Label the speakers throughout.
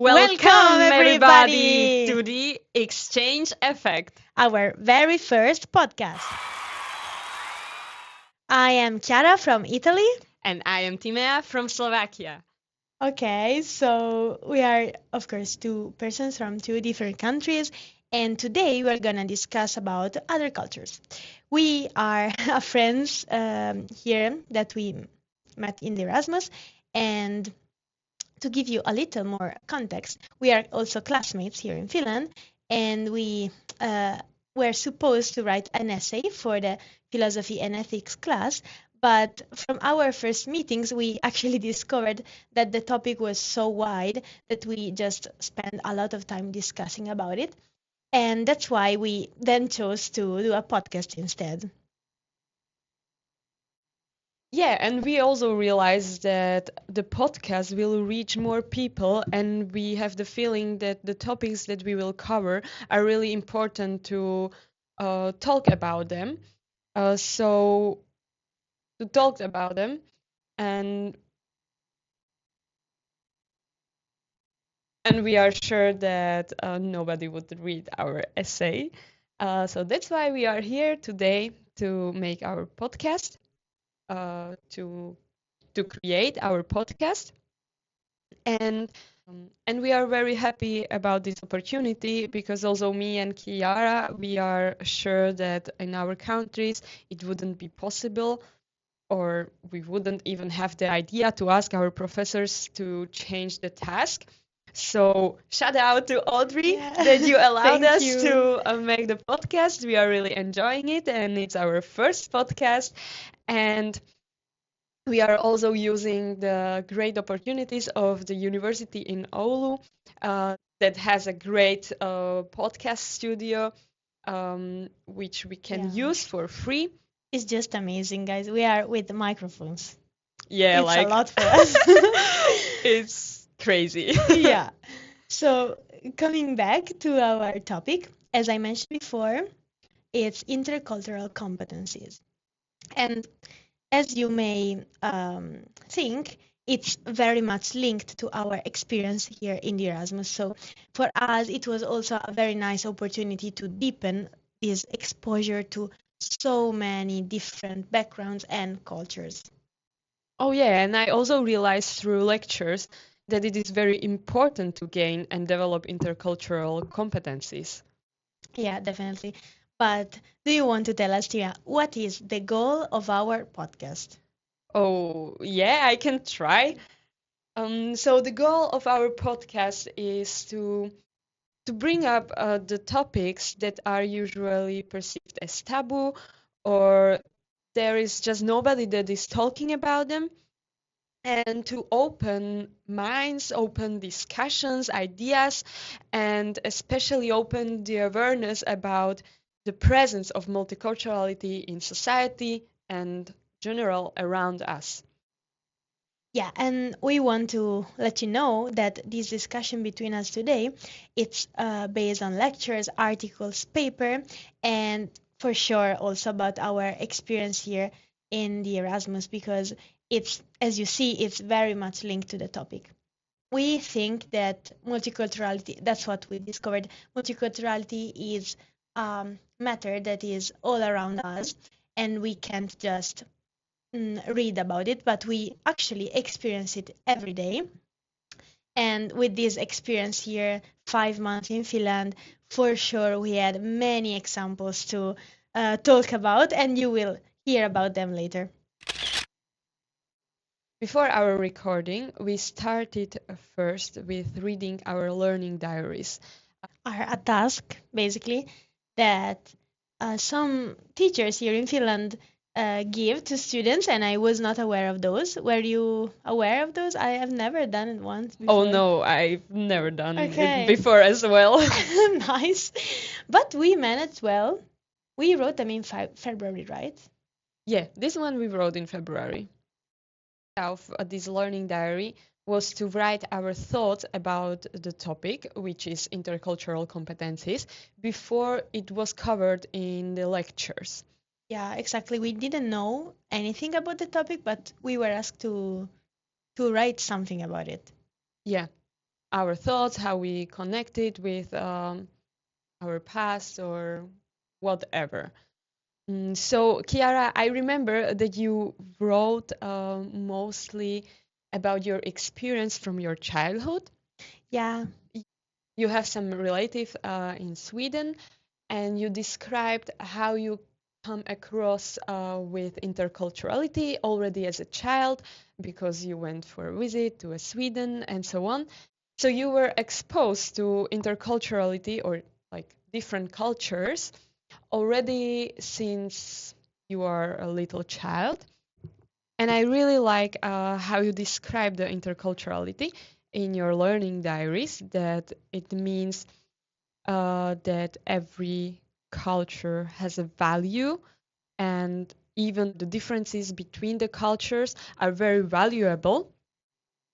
Speaker 1: Welcome,
Speaker 2: everybody,
Speaker 1: to the Exchange Effect.
Speaker 2: our very first podcast. I am Chiara from Italy.
Speaker 1: And I am Timea from Slovakia.
Speaker 2: Okay, so we are, of course, two persons from two different countries, and today we're gonna discuss about other cultures. We are friends here that we met in the Erasmus, and to give you a little more context, we are also classmates here in Finland, and we were supposed to write an essay for the philosophy and ethics class. But from our first meetings, we actually discovered that the topic was so wide that we just spent a lot of time discussing about it. And that's why we then chose to do a podcast instead.
Speaker 1: Yeah, and we also realized that the podcast will reach more people, and we have the feeling that the topics that we will cover are really important to talk about them. So, to talk about them, and and we are sure that nobody would read our essay. So that's why we are here today to make our podcast, to create our podcast, and and we are very happy about this opportunity because also me and Chiara, we are sure that in our countries it wouldn't be possible, or we wouldn't even have the idea to ask our professors to change the task. So shout out to Audrey that you allowed
Speaker 2: Thank
Speaker 1: us
Speaker 2: you.
Speaker 1: to make the podcast. We are really enjoying it, and it's our first podcast. And we are also using the great opportunities of the university in Oulu that has a great podcast studio, which we can
Speaker 2: Yeah.
Speaker 1: use for free.
Speaker 2: It's just amazing, guys. We are with the microphones.
Speaker 1: Yeah,
Speaker 2: It's a
Speaker 1: like
Speaker 2: lot for us.
Speaker 1: it's crazy.
Speaker 2: Yeah. So, coming back to our topic, as I mentioned before, it's intercultural competencies. And as you may think, it's very much linked to our experience here in the Erasmus. So, for us, it was also a very nice opportunity to deepen this exposure to so many different backgrounds and cultures.
Speaker 1: Oh yeah, and I also realized through lectures that it is very important to gain and develop intercultural competencies.
Speaker 2: Yeah, definitely. But do you want to tell us, Tia, what is the goal of our podcast?
Speaker 1: Oh, yeah, I can try. So the goal of our podcast is to bring up the topics that are usually perceived as taboo, or there is just nobody that is talking about them, and to open minds, open discussions, ideas, and especially open the awareness about the presence of multiculturality in society and general around us.
Speaker 2: Yeah, and we want to let you know that this discussion between us today, it's based on lectures, articles, paper, and for sure also about our experience here in the Erasmus because it's, as you see, it's very much linked to the topic. We think that multiculturality, that's what we discovered, multiculturality is matter that is all around us, and we can't just read about it, but we actually experience it every day. And with this experience here, 5 months in Finland, for sure we had many examples to talk about, and you will hear about them later.
Speaker 1: Before our recording, we started first with reading our learning diaries.
Speaker 2: Are a task, basically, that some teachers here in Finland give to students, and I was not aware of those. Were you aware of those? I have never done it once
Speaker 1: Oh
Speaker 2: before.
Speaker 1: no, I've never done it
Speaker 2: Okay.
Speaker 1: before as well.
Speaker 2: Nice. But we managed well. We wrote them in February, right?
Speaker 1: Yeah, this one we wrote in February. Of this learning diary was to write our thoughts about the topic, which is intercultural competencies, before it was covered in the lectures.
Speaker 2: Yeah, exactly. We didn't know anything about the topic, but we were asked to write something about it.
Speaker 1: Yeah. our thoughts, how we connect it with our past or whatever. So, Chiara, I remember that you wrote mostly about your experience from your childhood.
Speaker 2: Yeah.
Speaker 1: You have some relative in Sweden, and you described how you come across with interculturality already as a child because you went for a visit to Sweden and so on. So you were exposed to interculturality or like different cultures already since you are a little child. And I really like how you describe the interculturality in your learning diaries, that it means that every culture has a value, and even the differences between the cultures are very valuable.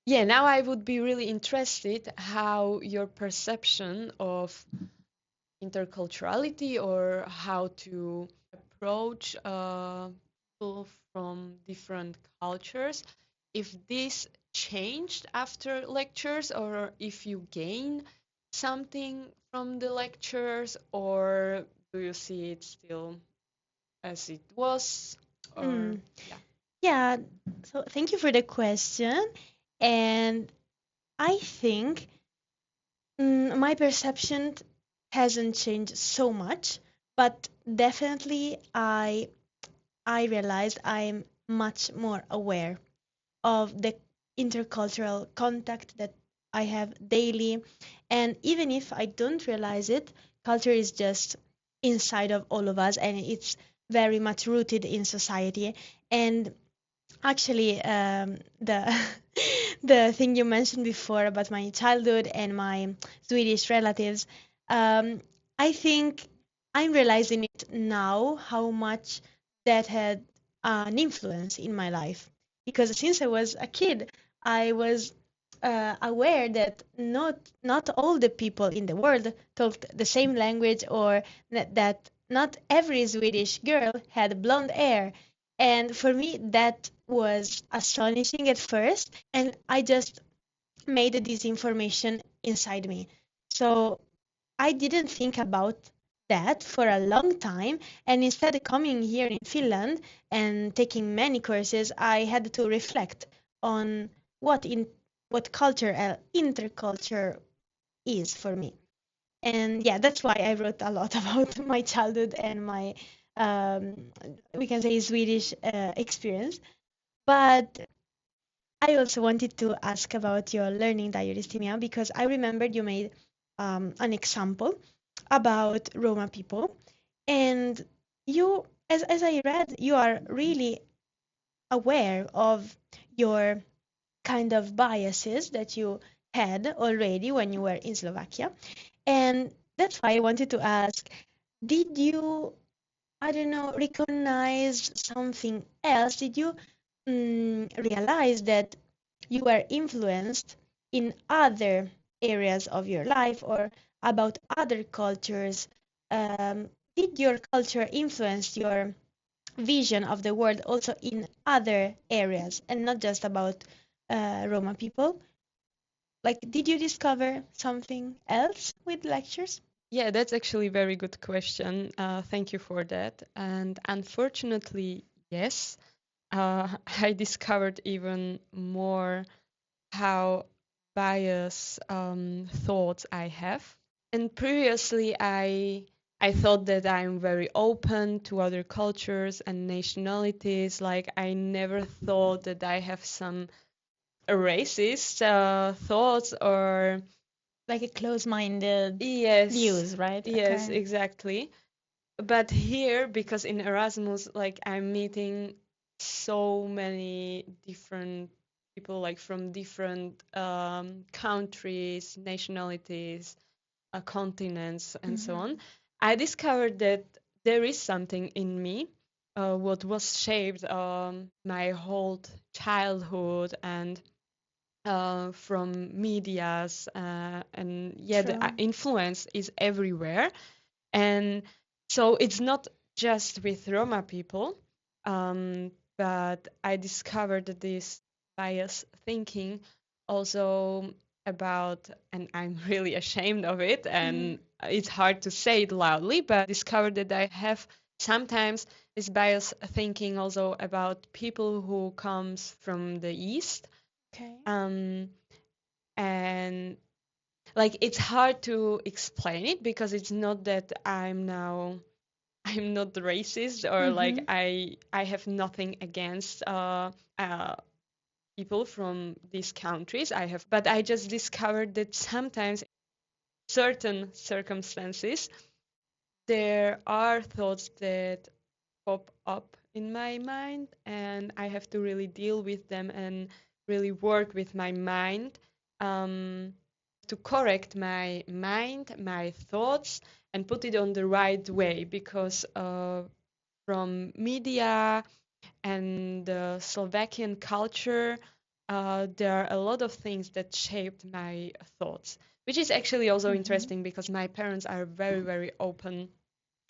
Speaker 1: Yeah, now I would be really interested how your perception of interculturality or how to approach people from different cultures, if this changed after lectures or if you gain something from the lectures, or do you see it still as it was, or
Speaker 2: Mm.
Speaker 1: yeah.
Speaker 2: Yeah. So thank you for the question. And I think my perception hasn't changed so much, but definitely I realized I'm much more aware of the intercultural contact that I have daily. And even if I don't realize it, culture is just inside of all of us and it's very much rooted in society. And actually, the the thing you mentioned before about my childhood and my Swedish relatives, um, I think I'm realizing it now how much that had an influence in my life. Because since I was a kid, I was aware that not all the people in the world talked the same language, or that not every Swedish girl had blonde hair. And for me, that was astonishing at first, and I just made this information inside me. So I didn't think about that for a long time, and instead coming here in Finland and taking many courses, I had to reflect on what in what culture interculture is for me. And yeah, that's why I wrote a lot about my childhood and my um, we can say Swedish experience. But I also wanted to ask about your learning diaries, Timea, because I remembered you made an example about Roma people, and you, as I read, you are really aware of your kind of biases that you had already when you were in Slovakia, and that's why I wanted to ask, did you, I don't know, recognize something else? Did you realize that you were influenced in other areas of your life or about other cultures? Did your culture influence your vision of the world also in other areas and not just about Roma people? Like, did you discover something else with lectures?
Speaker 1: Yeah, that's actually a very good question. Thank you for that. And unfortunately, yes, I discovered even more how biased thoughts I have. And previously, I thought that I'm very open to other cultures and nationalities. Like I never thought that I have some racist thoughts or
Speaker 2: Like a close-minded
Speaker 1: yes,
Speaker 2: views, right?
Speaker 1: yes,
Speaker 2: Okay.
Speaker 1: exactly. But here, because in Erasmus, like I'm meeting so many different people, like from different countries, nationalities, continents, and so on,
Speaker 2: Mhm.
Speaker 1: I discovered that there is something in me, what was shaped my whole childhood and from medias, and yeah, the
Speaker 2: True.
Speaker 1: influence is everywhere. And so it's not just with Roma people, but I discovered that this bias thinking also about, and I'm really ashamed of it, and it's hard to say it loudly, but discovered that I have sometimes this bias thinking also about people who comes from the East.
Speaker 2: Okay.
Speaker 1: Um, and like it's hard to explain it because it's not that I'm not racist or like
Speaker 2: Mm-hmm.
Speaker 1: I have nothing against uh people from these countries. But I just discovered that sometimes certain circumstances there are thoughts that pop up in my mind and I have to really deal with them and really work with my mind um, to correct my mind, my thoughts, and put it on the right way because from media and the Slovakian culture, there are a lot of things that shaped my thoughts, which is actually also
Speaker 2: Mm-hmm.
Speaker 1: interesting because my parents are very, very open-minded,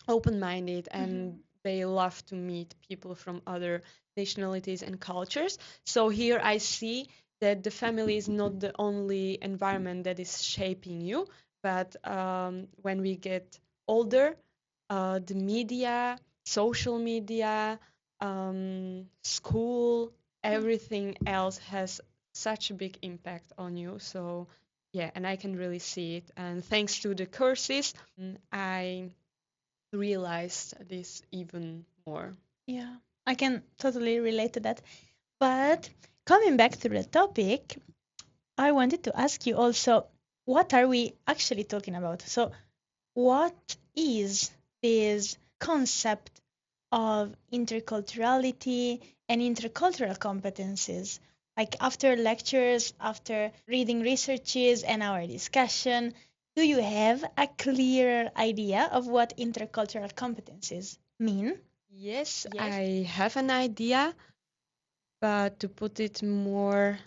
Speaker 2: Mm-hmm.
Speaker 1: and they love to meet people from other nationalities and cultures. So here I see that the family is not the only environment that is shaping you, but when we get older, the media, social media, school, everything else has such a big impact on you. So yeah, and I can really see it. And thanks to the courses, I realized this even more.
Speaker 2: Yeah, I can totally relate to that. But coming back to the topic, I wanted to ask you also, what are we actually talking about? So, what is this concept of interculturality and intercultural competences? Like after lectures, after reading researches and our discussion, do you have a clearer idea of what intercultural competences mean?
Speaker 1: Yes,
Speaker 2: Yes.
Speaker 1: I have an idea, but to put it more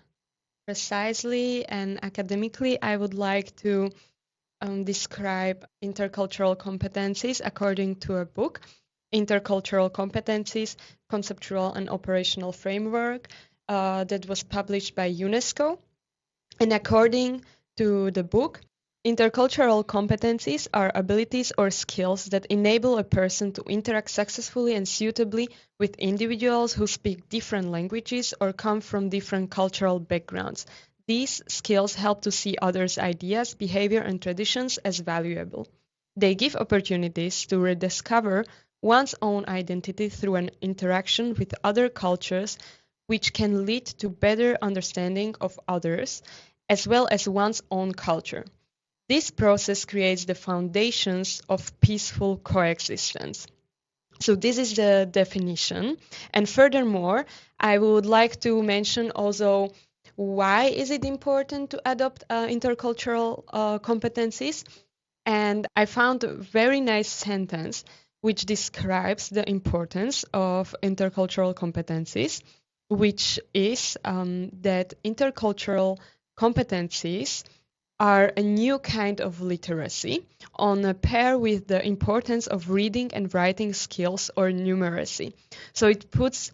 Speaker 1: precisely and academically, I would like to describe intercultural competencies according to a book, Intercultural Competencies, Conceptual and Operational Framework, that was published by UNESCO. And according to the book, intercultural competencies are abilities or skills that enable a person to interact successfully and suitably with individuals who speak different languages or come from different cultural backgrounds. These skills help to see others' ideas, behavior, and traditions as valuable. They give opportunities to rediscover one's own identity through an interaction with other cultures, which can lead to better understanding of others as well as one's own culture. This process creates the foundations of peaceful coexistence. So this is the definition. And furthermore, I would like to mention also why is it important to adopt intercultural competencies. And I found a very nice sentence which describes the importance of intercultural competencies, which is that intercultural competencies are a new kind of literacy on a pair with the importance of reading and writing skills or numeracy. So it puts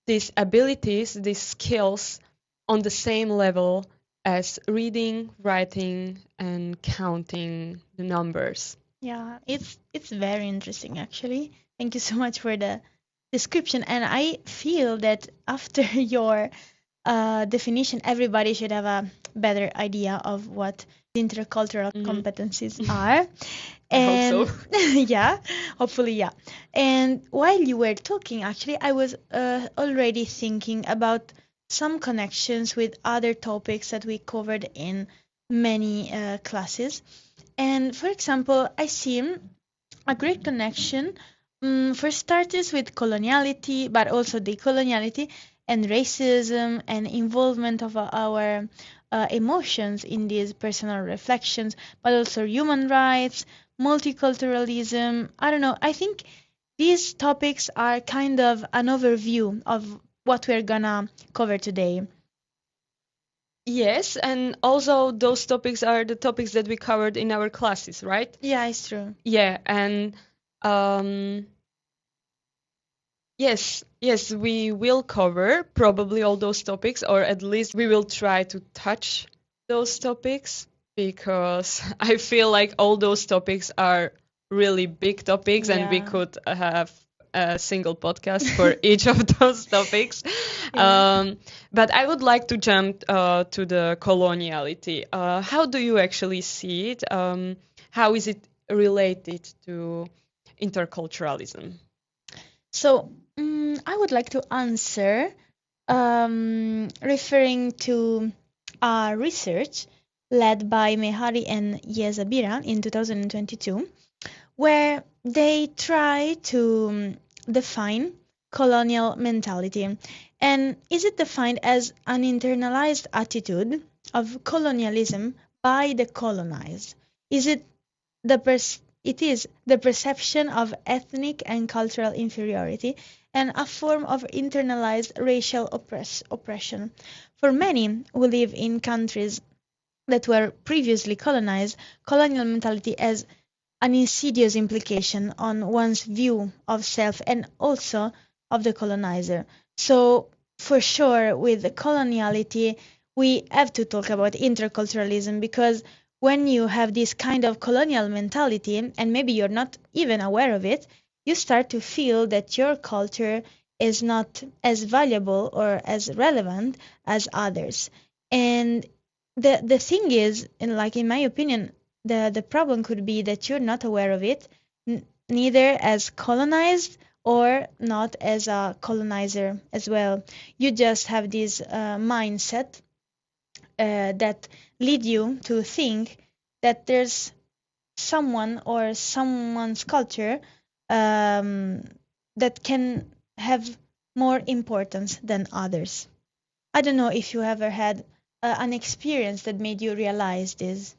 Speaker 1: these abilities, these skills on the same level as reading, writing, and counting the numbers.
Speaker 2: Yeah, it's very interesting actually. Thank you so much for the description. And I feel that after your definition, everybody should have a better idea of what intercultural
Speaker 1: Mhm.
Speaker 2: competencies are.
Speaker 1: I hope so.
Speaker 2: And yeah, hopefully, yeah. And while you were talking, actually, I was already thinking about some connections with other topics that we covered in many classes. And for example, I see a great connection, for starters, with coloniality, but also decoloniality and racism and involvement of our emotions in these personal reflections, but also human rights, multiculturalism. I don't know. I think these topics are kind of an overview of what we're gonna cover today.
Speaker 1: Yes, and also those topics are the topics that we covered in our classes, right?
Speaker 2: Yeah, it's true.
Speaker 1: Yeah, and um, yes, we will cover probably all those topics, or at least we will try to touch those topics because I feel like all those topics are really big topics and we
Speaker 2: Yeah.
Speaker 1: could have a single podcast for each of those topics.
Speaker 2: Yeah.
Speaker 1: But I would like to jump to the coloniality. How do you actually see it? How is it related to interculturalism?
Speaker 2: So, I would like to answer referring to research led by Mehari and Yeabsira in 2022, where they try to define colonial mentality. And is it defined as an internalized attitude of colonialism by the colonized? Is it it is the perception of ethnic and cultural inferiority and a form of internalized racial oppression. For many who live in countries that were previously colonized, colonial mentality has an insidious implication on one's view of self and also of the colonizer. So, for sure, with the coloniality, we have to talk about interculturalism because when you have this kind of colonial mentality, and maybe you're not even aware of it, you start to feel that your culture is not as valuable or as relevant as others. And the thing is, in my opinion, the problem could be that you're not aware of it, neither as colonized or not as a colonizer as well. You just have this mindset that lead you to think that there's someone or someone's culture um, that can have more importance than others. I don't know if you ever had an experience that made you realize this.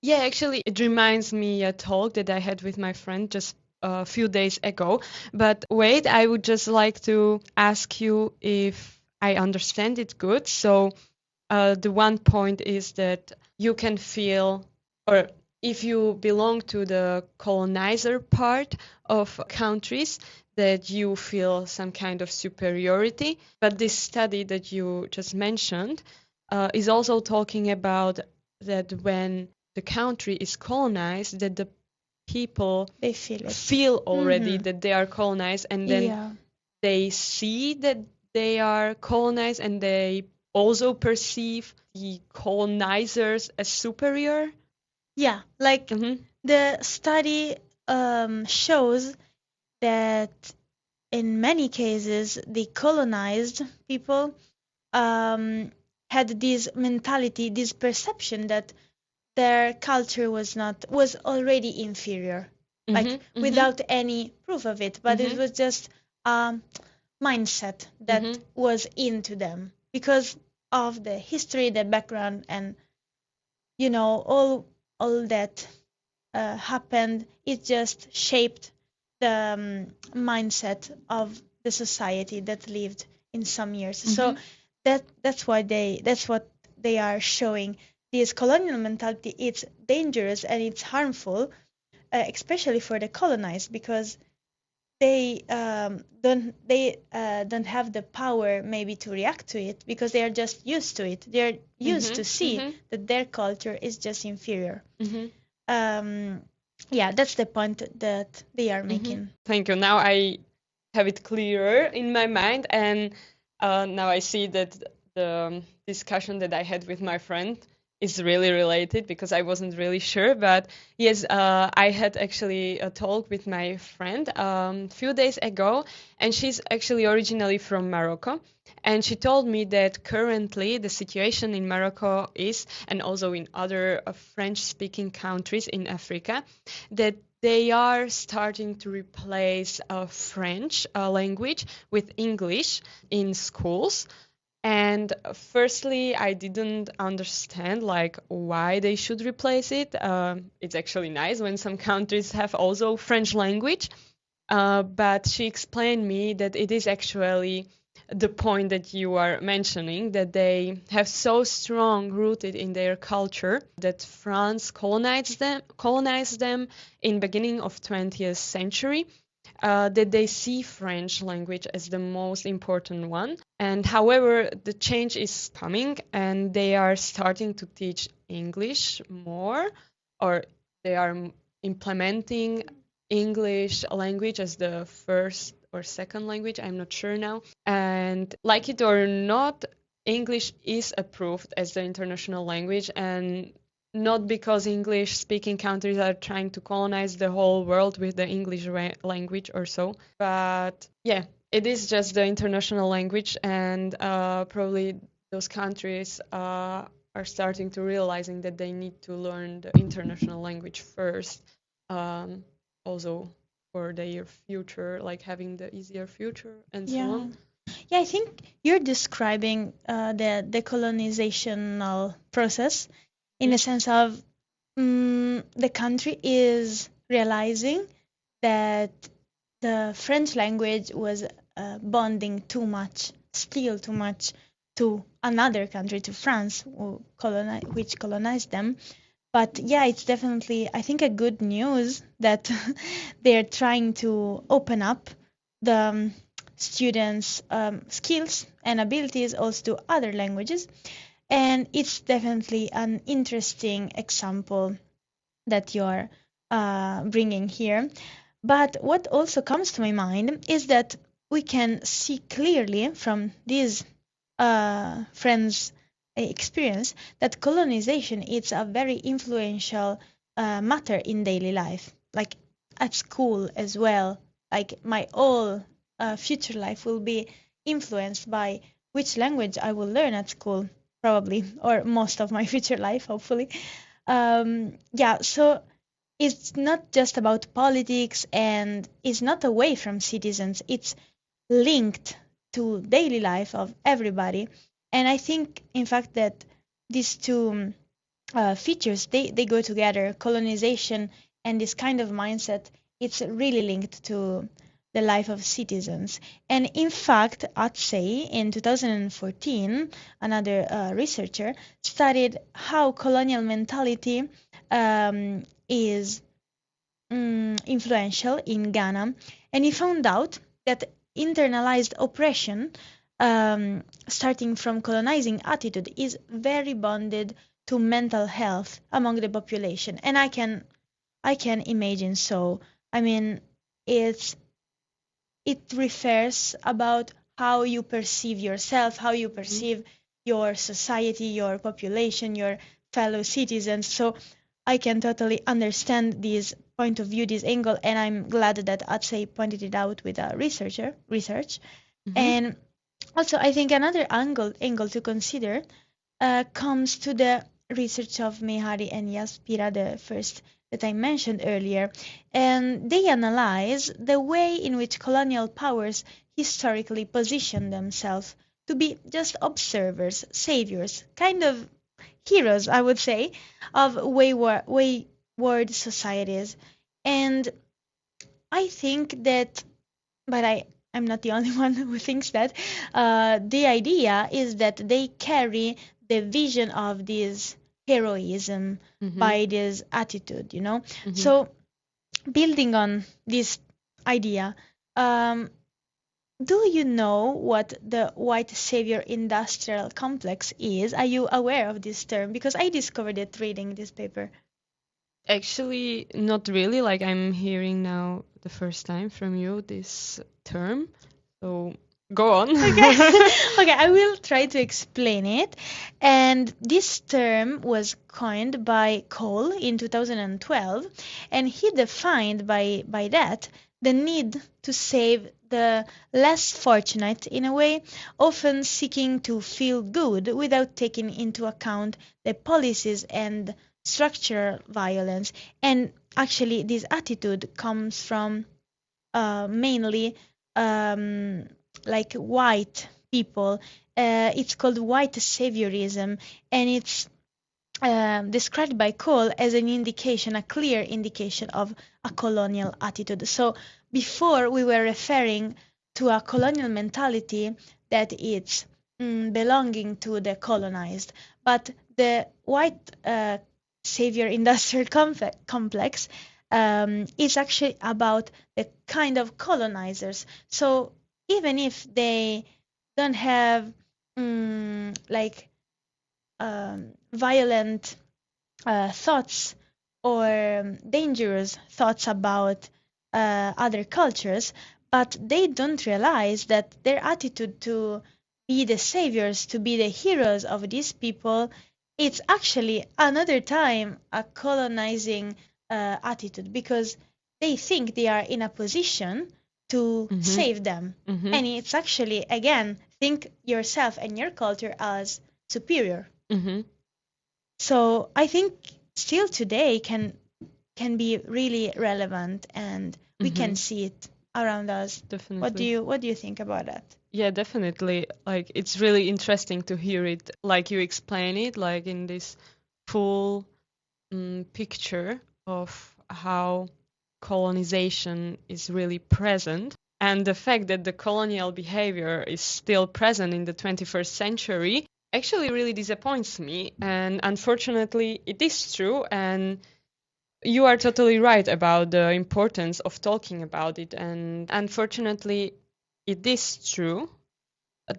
Speaker 1: Yeah, actually, it reminds me a talk that I had with my friend just a few days ago. But wait, I would just like to ask you if I understand it good. So, the one point is that you can feel, or if you belong to the colonizer part of countries, that you feel some kind of superiority. But this study that you just mentioned is also talking about that when the country is colonized, that the people
Speaker 2: They feel it.
Speaker 1: feel already
Speaker 2: Mm-hmm.
Speaker 1: that they are colonized, and then
Speaker 2: Yeah.
Speaker 1: they see that they are colonized and they also perceive the colonizers as superior.
Speaker 2: Yeah, like
Speaker 1: Hmm.
Speaker 2: the study shows that in many cases the colonized people um, had this mentality, this perception that their culture was already inferior,
Speaker 1: Hmm.
Speaker 2: like
Speaker 1: Hmm.
Speaker 2: without any proof of it, but it
Speaker 1: Hmm.
Speaker 2: was just a mindset that
Speaker 1: Hmm.
Speaker 2: was into them because of the history, the background, and all that happened. It just shaped the mindset of the society that lived in some years. So
Speaker 1: Hmm.
Speaker 2: that's what they are showing. This colonial mentality, it's dangerous and it's harmful, especially for the colonized because they don't have the power maybe to react to it because they are just used to it. They're used
Speaker 1: Hmm.
Speaker 2: to see
Speaker 1: Hmm.
Speaker 2: that their culture is just inferior.
Speaker 1: Hmm.
Speaker 2: um, yeah, that's the point that they are
Speaker 1: Hmm.
Speaker 2: making.
Speaker 1: Thank you. Now I have it clearer in my mind, and now I see that the discussion that I had with my friend is really related because I wasn't really sure. But yes, I had actually a talk with my friend a few days ago, and she's actually originally from Morocco. And she told me that currently the situation in Morocco is, and also in other French-speaking countries in Africa, that they are starting to replace French language with English in schools. And firstly, I didn't understand like why they should replace it. It's actually nice when some countries have also French language, but she explained me that it is actually the point that you are mentioning, that they have so strong rooted in their culture that France colonized them in beginning of 20th century, that they see French language as the most important one. And however, the change is coming, and they are starting to teach English more, or they are implementing English language as the first or second language, I'm not sure now. And like it or not, English is approved as the international language, and not because English speaking countries are trying to colonize the whole world with the English language or so, but yeah, it is just the international language, and probably those countries are starting to realizing that they need to learn the international language first, also for their future, like having the easier future and so
Speaker 2: Yeah.
Speaker 1: on.
Speaker 2: Yeah, I think you're describing the decolonizational process in
Speaker 1: Mm-hmm.
Speaker 2: a sense of the country is realizing that the French language was bonding too much, still too much to another country, to France, which colonized them. But yeah, it's definitely, I think, a good news that they're trying to open up the students' skills and abilities also to other languages. And it's definitely an interesting example that you're bringing here. But what also comes to my mind is that we can see clearly from these friends' experience that colonization is a very influential matter in daily life, like at school as well. Like my whole future life will be influenced by which language I will learn at school, probably, or most of my future life, hopefully. Yeah, so it's not just about politics and it's not away from citizens, it's linked to daily life of everybody. And I think, in fact, that these two features they go together. Colonization and this kind of mindset, it's really linked to the life of citizens. And in fact, I'd say in 2014, another researcher studied how colonial mentality is influential in Ghana, and he found out that internalized oppression, starting from colonizing attitude, is very bonded to mental health among the population. And I can imagine so. I mean, it's it refers about how you perceive yourself, how you perceive your society, your population, your fellow citizens. So I can totally understand this point of view, this angle, and I'm glad that Atsei pointed it out with a research.
Speaker 1: Mm-hmm.
Speaker 2: And also, I think another angle to consider comes to the research of Mehari and Yeabsira, the first that I mentioned earlier, and they analyze the way in which colonial powers historically position themselves to be just observers, saviors, kind of heroes, I would say, of wayward societies. And I think that, but I'm not the only one who thinks that. The idea is that they carry the vision of this heroism
Speaker 1: Mm-hmm.
Speaker 2: by this attitude.
Speaker 1: Mm-hmm.
Speaker 2: So, building on this idea, um, do you know what the white savior industrial complex is? Are you aware of this term? Because I discovered it reading this paper.
Speaker 1: Actually, not really. Like I'm hearing now the first time from you this term. So go on.
Speaker 2: Okay. Okay, I will try to explain it. And this term was coined by Cole in 2012, and he defined by that the need to save the less fortunate in a way, often seeking to feel good without taking into account the policies and structural violence. And actually, this attitude comes from mainly um, like white people. It's called white saviorism, and it's described by Cole as an indication, a clear indication of a colonial attitude. So before we were referring to a colonial mentality that it's belonging to the colonized, but the white savior industrial complex is actually about the kind of colonizers. So even if they don't have like violent thoughts or dangerous thoughts about other cultures, but they don't realize that their attitude to be the saviors, to be the heroes of these people, it's actually another time a colonizing attitude because they think they are in a position to save them. And it's actually, again, think yourself and your culture as superior. So I think still today can be really relevant, and we can see it around us.
Speaker 1: Definitely.
Speaker 2: What do you think about that?
Speaker 1: Yeah, definitely. Like it's really interesting to hear it, like you explain it, like in this full picture of how colonization is really present. And the fact that the colonial behavior is still present in the 21st century actually really disappoints me. And unfortunately, it is true. And you are totally right about the importance of talking about it. And unfortunately, it is true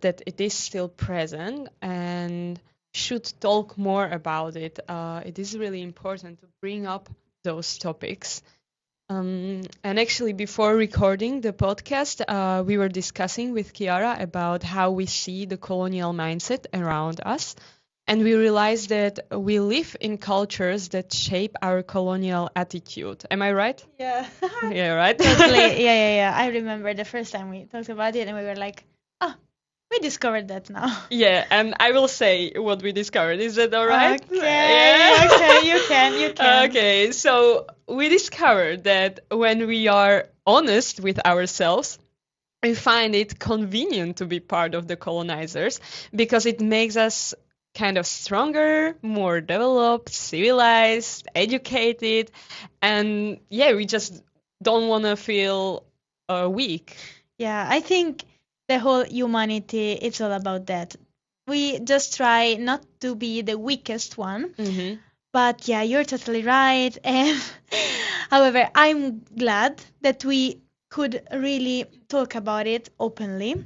Speaker 1: that it is still present and should talk more about it. It is really important to bring up those topics. And actually, before recording the podcast, we were discussing with Chiara about how we see the colonial mindset around us. And we realized that we live in cultures that shape our colonial attitude. Am I right?
Speaker 2: Yeah.
Speaker 1: Yeah, right?
Speaker 2: Totally. Yeah. I remember the first time we talked about it, and we were like, oh, we discovered that now.
Speaker 1: Yeah, and I will say what we discovered. Is that all right?
Speaker 2: Okay, okay, you can.
Speaker 1: Okay, so we discovered that when we are honest with ourselves, we find it convenient to be part of the colonizers because it makes us kind of stronger, more developed, civilized, educated, and yeah, we just don't want to feel weak.
Speaker 2: Yeah, I think the whole humanity, it's all about that. We just try not to be the weakest one. But yeah, you're totally right. And however, I'm glad that we could really talk about it openly.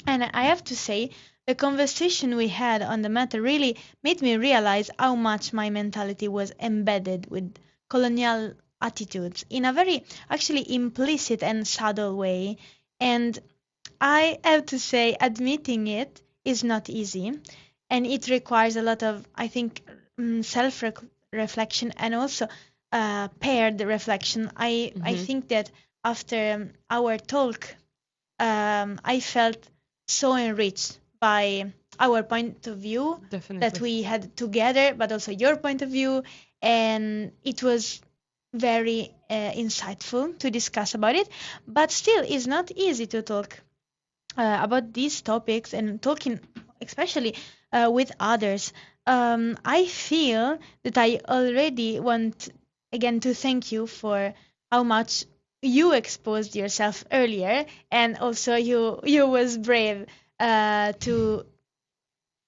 Speaker 2: And I have to say, the conversation we had on the matter really made me realize how much my mentality was embedded with colonial attitudes in a very actually implicit and subtle way. And I have to say, admitting it is not easy, and it requires a lot of, I think, self reflection and also paired reflection. I think that after our talk, I felt so enriched by our point of view that we had together, but also your point of view, and it was very insightful to discuss about it. But still, it's not easy to talk about these topics and talking especially with others. I feel that I already want again to thank you for how much you exposed yourself earlier, and also you was brave to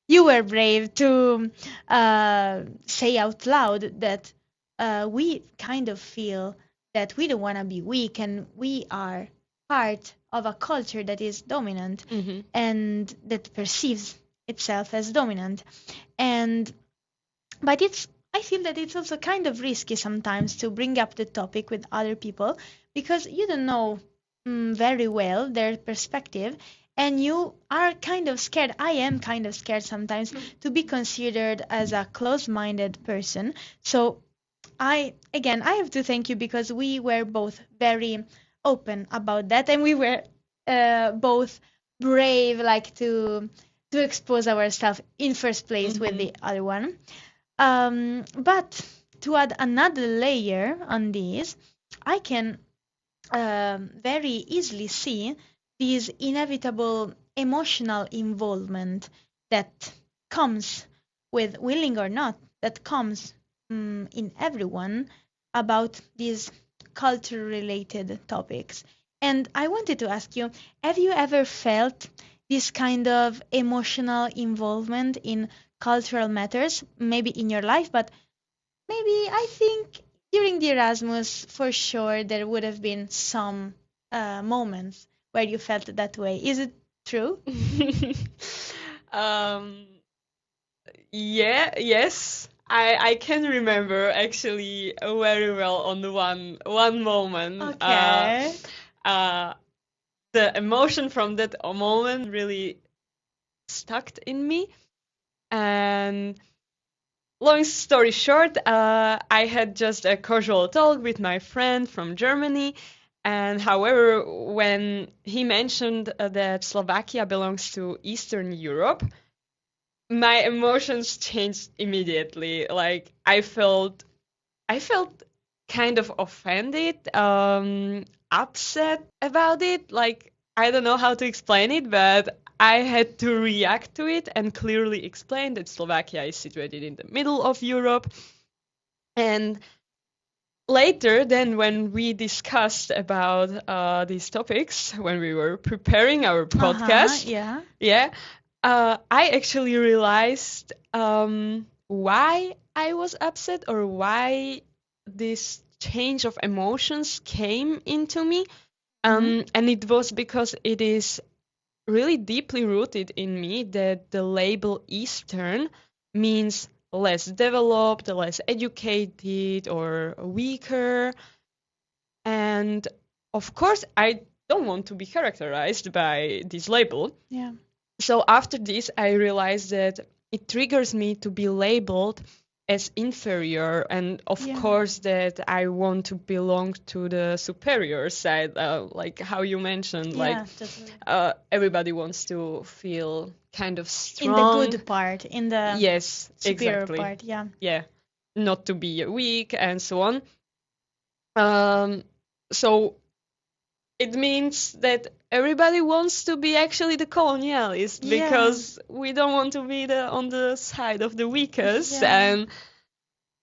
Speaker 2: you were brave to say out loud that we kind of feel that we don't want to be weak and we are part of a culture that is dominant and that perceives itself as dominant. And but it's I feel that it's also kind of risky sometimes to bring up the topic with other people because you don't know very well their perspective, and you are kind of scared. I am kind of scared sometimes to be considered as a close-minded person. So I have to thank you because we were both very open about that, and we were both brave, like to expose ourselves in first place with the other one. But to add another layer on this, I can very easily see this inevitable emotional involvement that comes with willing or not, that comes in everyone about these culture related topics. And I wanted to ask you, have you ever felt this kind of emotional involvement in cultural matters, maybe in your life, but maybe I think during the Erasmus, for sure, there would have been some moments where you felt that way. Is it true?
Speaker 1: um, yes. I can remember actually very well on one moment.
Speaker 2: Okay.
Speaker 1: Uh, the emotion from that moment really stuck in me. And long story short, I had just a casual talk with my friend from Germany. And however, when he mentioned that Slovakia belongs to Eastern Europe, my emotions changed immediately. Like I felt kind of offended, upset about it. Like I don't know how to explain it, but I had to react to it and clearly explain that Slovakia is situated in the middle of Europe. And later, then when we discussed about these topics, when we were preparing our podcast,
Speaker 2: Yeah.
Speaker 1: yeah, I actually realized why I was upset or why this change of emotions came into me. And it was because it is really deeply rooted in me that the label Eastern means less developed, less educated, or weaker. And of course, I don't want to be characterized by this label.
Speaker 2: Yeah.
Speaker 1: So after this, I realized that it triggers me to be labeled as inferior, and of
Speaker 2: Yeah.
Speaker 1: course that I want to belong to the superior side, like how you mentioned, like
Speaker 2: Yeah, totally.
Speaker 1: everybody wants to feel kind of
Speaker 2: In the
Speaker 1: strong.
Speaker 2: good part, in the
Speaker 1: Yes,
Speaker 2: superior
Speaker 1: exactly.
Speaker 2: part, yeah.
Speaker 1: Yeah, not to be weak and so on. So it means that everybody wants to be actually the colonialist
Speaker 2: Yeah.
Speaker 1: because we don't want to be on the side of the weakest.
Speaker 2: Yeah.
Speaker 1: And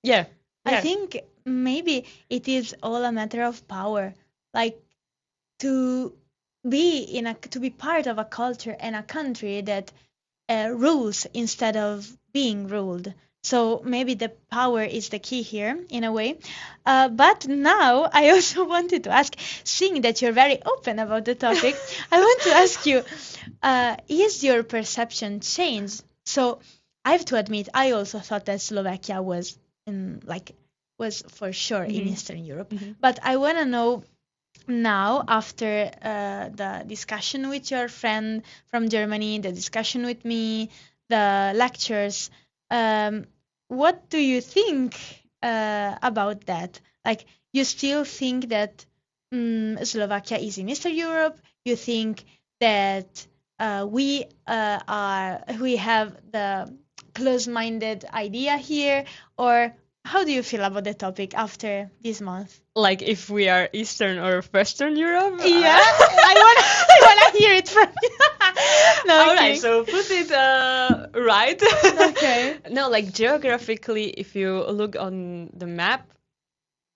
Speaker 1: yeah,
Speaker 2: I think maybe it is all a matter of power. Like to to be part of a culture and a country that rules instead of being ruled. So maybe the power is the key here in a way. But now I also wanted to ask, seeing that you're very open about the topic, I want to ask you, is your perception changed? So I have to admit, I also thought that Slovakia was was for sure in Eastern Europe. But I want to know now, after the discussion with your friend from Germany, the discussion with me, the lectures, um, what do you think about that? Like, you still think that Slovakia is in Eastern Europe? You think that we have the close-minded idea here, or how do you feel about the topic after this month?
Speaker 1: like if we are Eastern or Western Europe.
Speaker 2: Yeah, I wanna hear it from you. No,
Speaker 1: All
Speaker 2: I'm
Speaker 1: right,
Speaker 2: kidding.
Speaker 1: so put it right.
Speaker 2: Okay.
Speaker 1: No, like geographically, if you look on the map,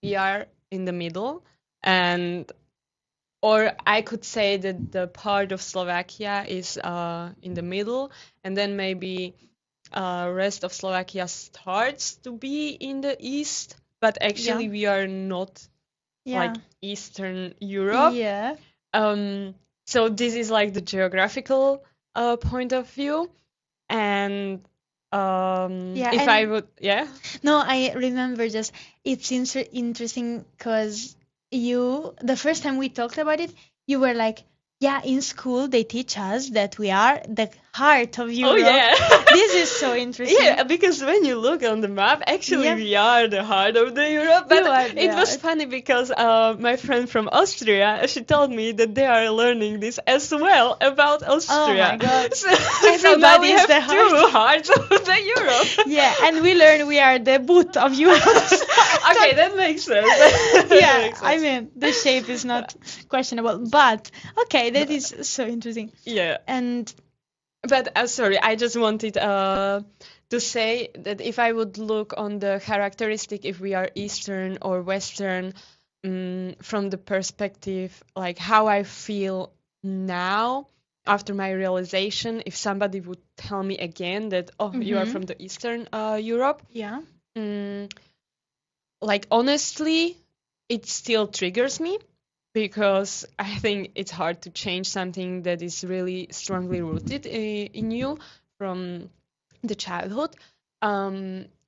Speaker 1: we are in the middle, and or I could say that the part of Slovakia is in the middle, and then maybe rest of Slovakia starts to be in the east, but actually
Speaker 2: Yeah.
Speaker 1: we are not like
Speaker 2: Yeah.
Speaker 1: Eastern Europe.
Speaker 2: Yeah.
Speaker 1: So this is like the geographical point of view, and
Speaker 2: Yeah,
Speaker 1: if I
Speaker 2: and
Speaker 1: would, yeah.
Speaker 2: no, I remember just it's interesting because the first time we talked about it, you were like, yeah, in school they teach us that we are the heart of
Speaker 1: Oh
Speaker 2: Europe.
Speaker 1: yeah.
Speaker 2: This is so interesting.
Speaker 1: Yeah, because when you look on the map, actually
Speaker 2: Yeah.
Speaker 1: we are the heart of the Europe. But
Speaker 2: You are the
Speaker 1: it was
Speaker 2: heart.
Speaker 1: funny because my friend from Austria, she told me that they are learning this as well about Austria.
Speaker 2: Oh my God.
Speaker 1: So now we
Speaker 2: Everybody is
Speaker 1: have
Speaker 2: the
Speaker 1: two
Speaker 2: heart.
Speaker 1: hearts of the Europe.
Speaker 2: Yeah, and we learn we are the boot of Europe.
Speaker 1: Okay, that makes sense. That
Speaker 2: Yeah,
Speaker 1: makes
Speaker 2: I
Speaker 1: sense.
Speaker 2: mean, the shape is not questionable, but okay, that is so interesting.
Speaker 1: Yeah.
Speaker 2: And
Speaker 1: But sorry, I just wanted to say that if I would look on the characteristic, if we are Eastern or Western, from the perspective like how I feel now after my realization, if somebody would tell me again that, oh, you are from the Eastern Europe,
Speaker 2: yeah,
Speaker 1: mm, like honestly, it still triggers me because I think it's hard to change something that is really strongly rooted in you from the childhood.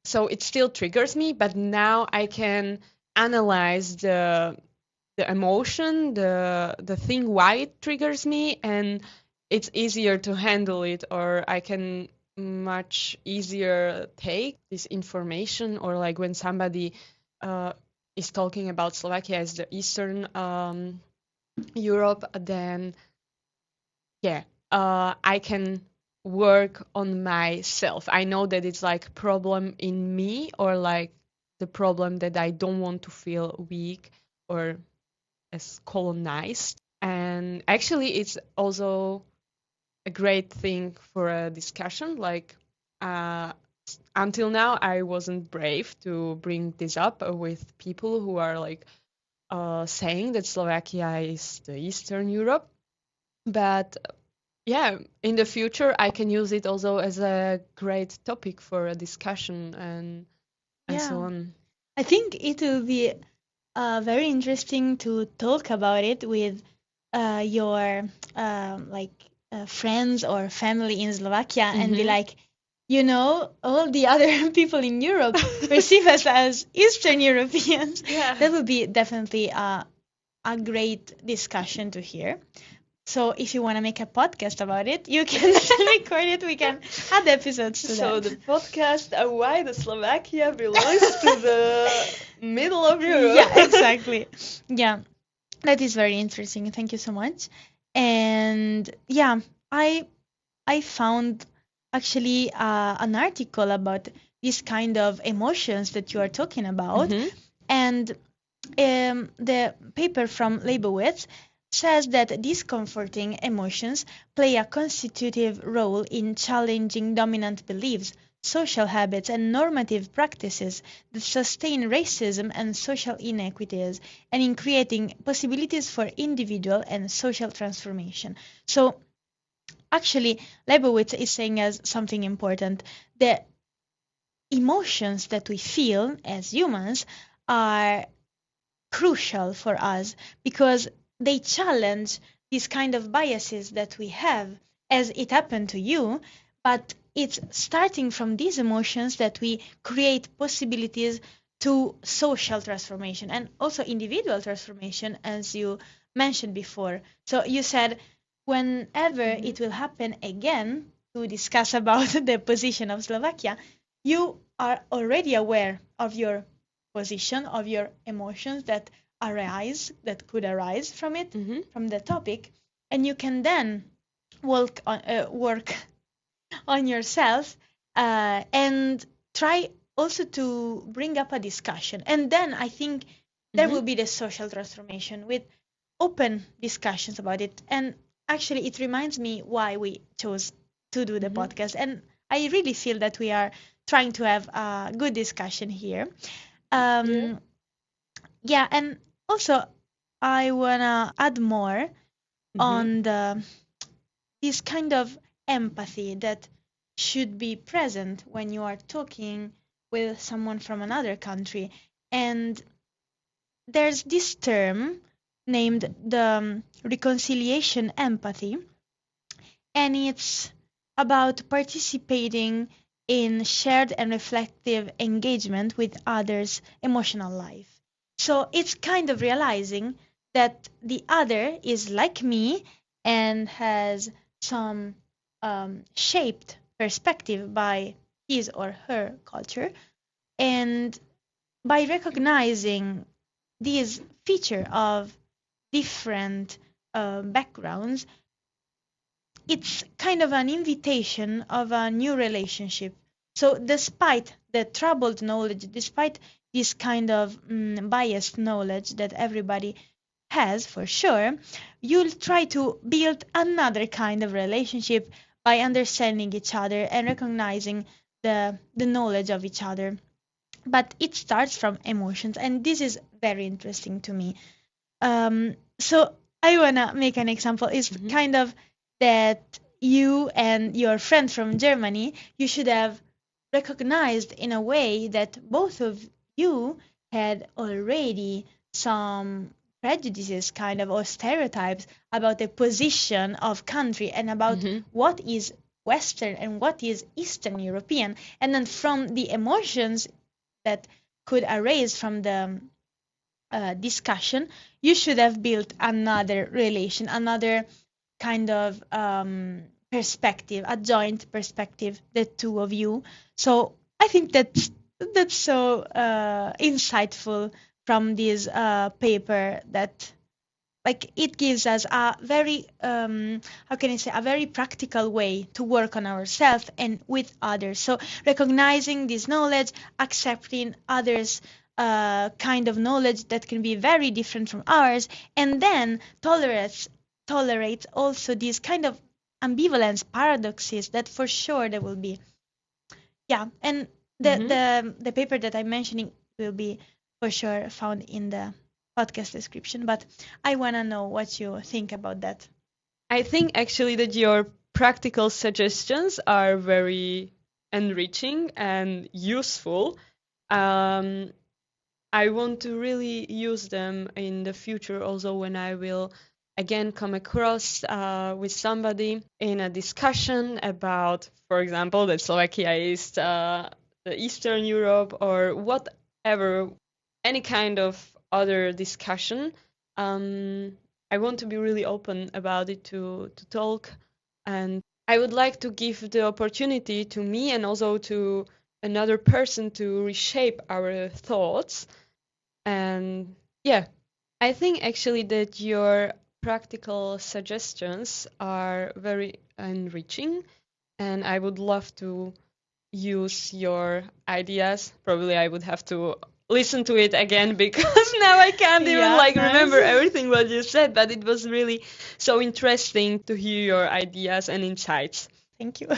Speaker 1: So it still triggers me, but now I can analyze the emotion, the thing why it triggers me, and it's easier to handle it, or I can much easier take this information, or like when somebody uh, is talking about Slovakia as the Eastern Europe, then yeah, I can work on myself. I know that it's like problem in me, or like the problem that I don't want to feel weak or as colonized. And actually, it's also a great thing for a discussion. Like, uh, until now, I wasn't brave to bring this up with people who are like saying that Slovakia is the Eastern Europe. But yeah, in the future, I can use it also as a great topic for a discussion and so
Speaker 2: Yeah,
Speaker 1: on.
Speaker 2: I think it will be very interesting to talk about it with your like friends or family in Slovakia and be
Speaker 1: Hmm.
Speaker 2: like, all the other people in Europe perceive us as Eastern Europeans.
Speaker 1: Yeah.
Speaker 2: That would be definitely a great discussion to hear. So if you want to make a podcast about it, you can record it. We can add episodes to
Speaker 1: So
Speaker 2: that.
Speaker 1: the podcast Why the Slovakia belongs to the middle of
Speaker 2: Yeah,
Speaker 1: Europe.
Speaker 2: exactly. Yeah, that is very interesting. Thank you so much. And yeah, I I found actually an article about this kind of emotions that you are talking about,
Speaker 1: Hmm.
Speaker 2: and the paper from Leibowitz says that discomforting emotions play a constitutive role in challenging dominant beliefs, social habits, and normative practices that sustain racism and social inequities, and in creating possibilities for individual and social transformation. So, actually, Leibowitz is saying as something important. The emotions that we feel as humans are crucial for us because they challenge these kind of biases that we have as it happened to you, but it's starting from these emotions that we create possibilities to social transformation and also individual transformation, as you mentioned before. So you said whenever
Speaker 1: Hmm.
Speaker 2: it will happen again to discuss about the position of Slovakia, you are already aware of your position, of your emotions that could arise from it,
Speaker 1: Hmm.
Speaker 2: from the topic, and you can then work on yourself and try also to bring up a discussion. And then I think there
Speaker 1: Hmm.
Speaker 2: will be the social transformation with open discussions about it. And actually, it reminds me why we chose to do the
Speaker 1: Hmm.
Speaker 2: podcast. And I really feel that we are trying to have a good discussion here.
Speaker 1: Yeah.
Speaker 2: Um, yeah, and also I wanna add more
Speaker 1: Hmm.
Speaker 2: on this kind of empathy that should be present when you are talking with someone from another country. And there's this term named the reconciliation empathy, and it's about participating in shared and reflective engagement with others' emotional life. So it's kind of realizing that the other is like me and has some shaped perspective by his or her culture. And by recognizing this feature of different backgrounds, it's kind of an invitation of a new relationship. So, despite the troubled knowledge, despite this kind of biased knowledge that everybody has for sure, you'll try to build another kind of relationship by understanding each other and recognizing the knowledge of each other. But it starts from emotions, and this is very interesting to me. So I wanna make an example. It's
Speaker 1: Hmm.
Speaker 2: kind of that you and your friend from Germany, you should have recognized in a way that both of you had already some prejudices kind of or stereotypes about the position of country and about
Speaker 1: Mm-hmm.
Speaker 2: what is Western and what is Eastern European. And then from the emotions that could arise from the discussion, you should have built another relation, another kind of perspective, a joint perspective, the two of you. So I think that's so insightful from this paper that like it gives us a very how can I say a very practical way to work on ourselves and with others. So recognizing this knowledge, accepting others kind of knowledge that can be very different from ours, and then tolerate also these kind of ambivalence paradoxes that for sure there will be. Yeah, and
Speaker 1: Mm-hmm.
Speaker 2: the paper that I'm mentioning will be for sure found in the podcast description, but I want to know what you think about that.
Speaker 1: I think actually that your practical suggestions are very enriching and useful. Um, I want to really use them in the future also when I will again come across with somebody in a discussion about, for example, that Slovakia is the Eastern Europe or whatever, any kind of other discussion. Um, I want to be really open about it to talk, and I would like to give the opportunity to me and also to another person to reshape our thoughts. And yeah, I think actually that your practical suggestions are very enriching, and I would love to use your ideas. Probably I would have to listen to it again because now I can't even
Speaker 2: Yeah,
Speaker 1: like
Speaker 2: nice.
Speaker 1: remember everything what you said, but it was really so interesting to hear your ideas and insights.
Speaker 2: Thank you.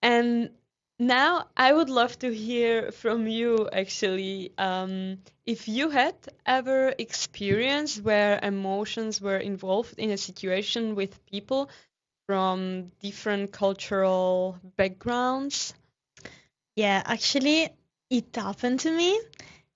Speaker 1: And now I would love to hear from you actually, if you had ever experienced where emotions were involved in a situation with people from different cultural backgrounds.
Speaker 2: Yeah, actually, it happened to me,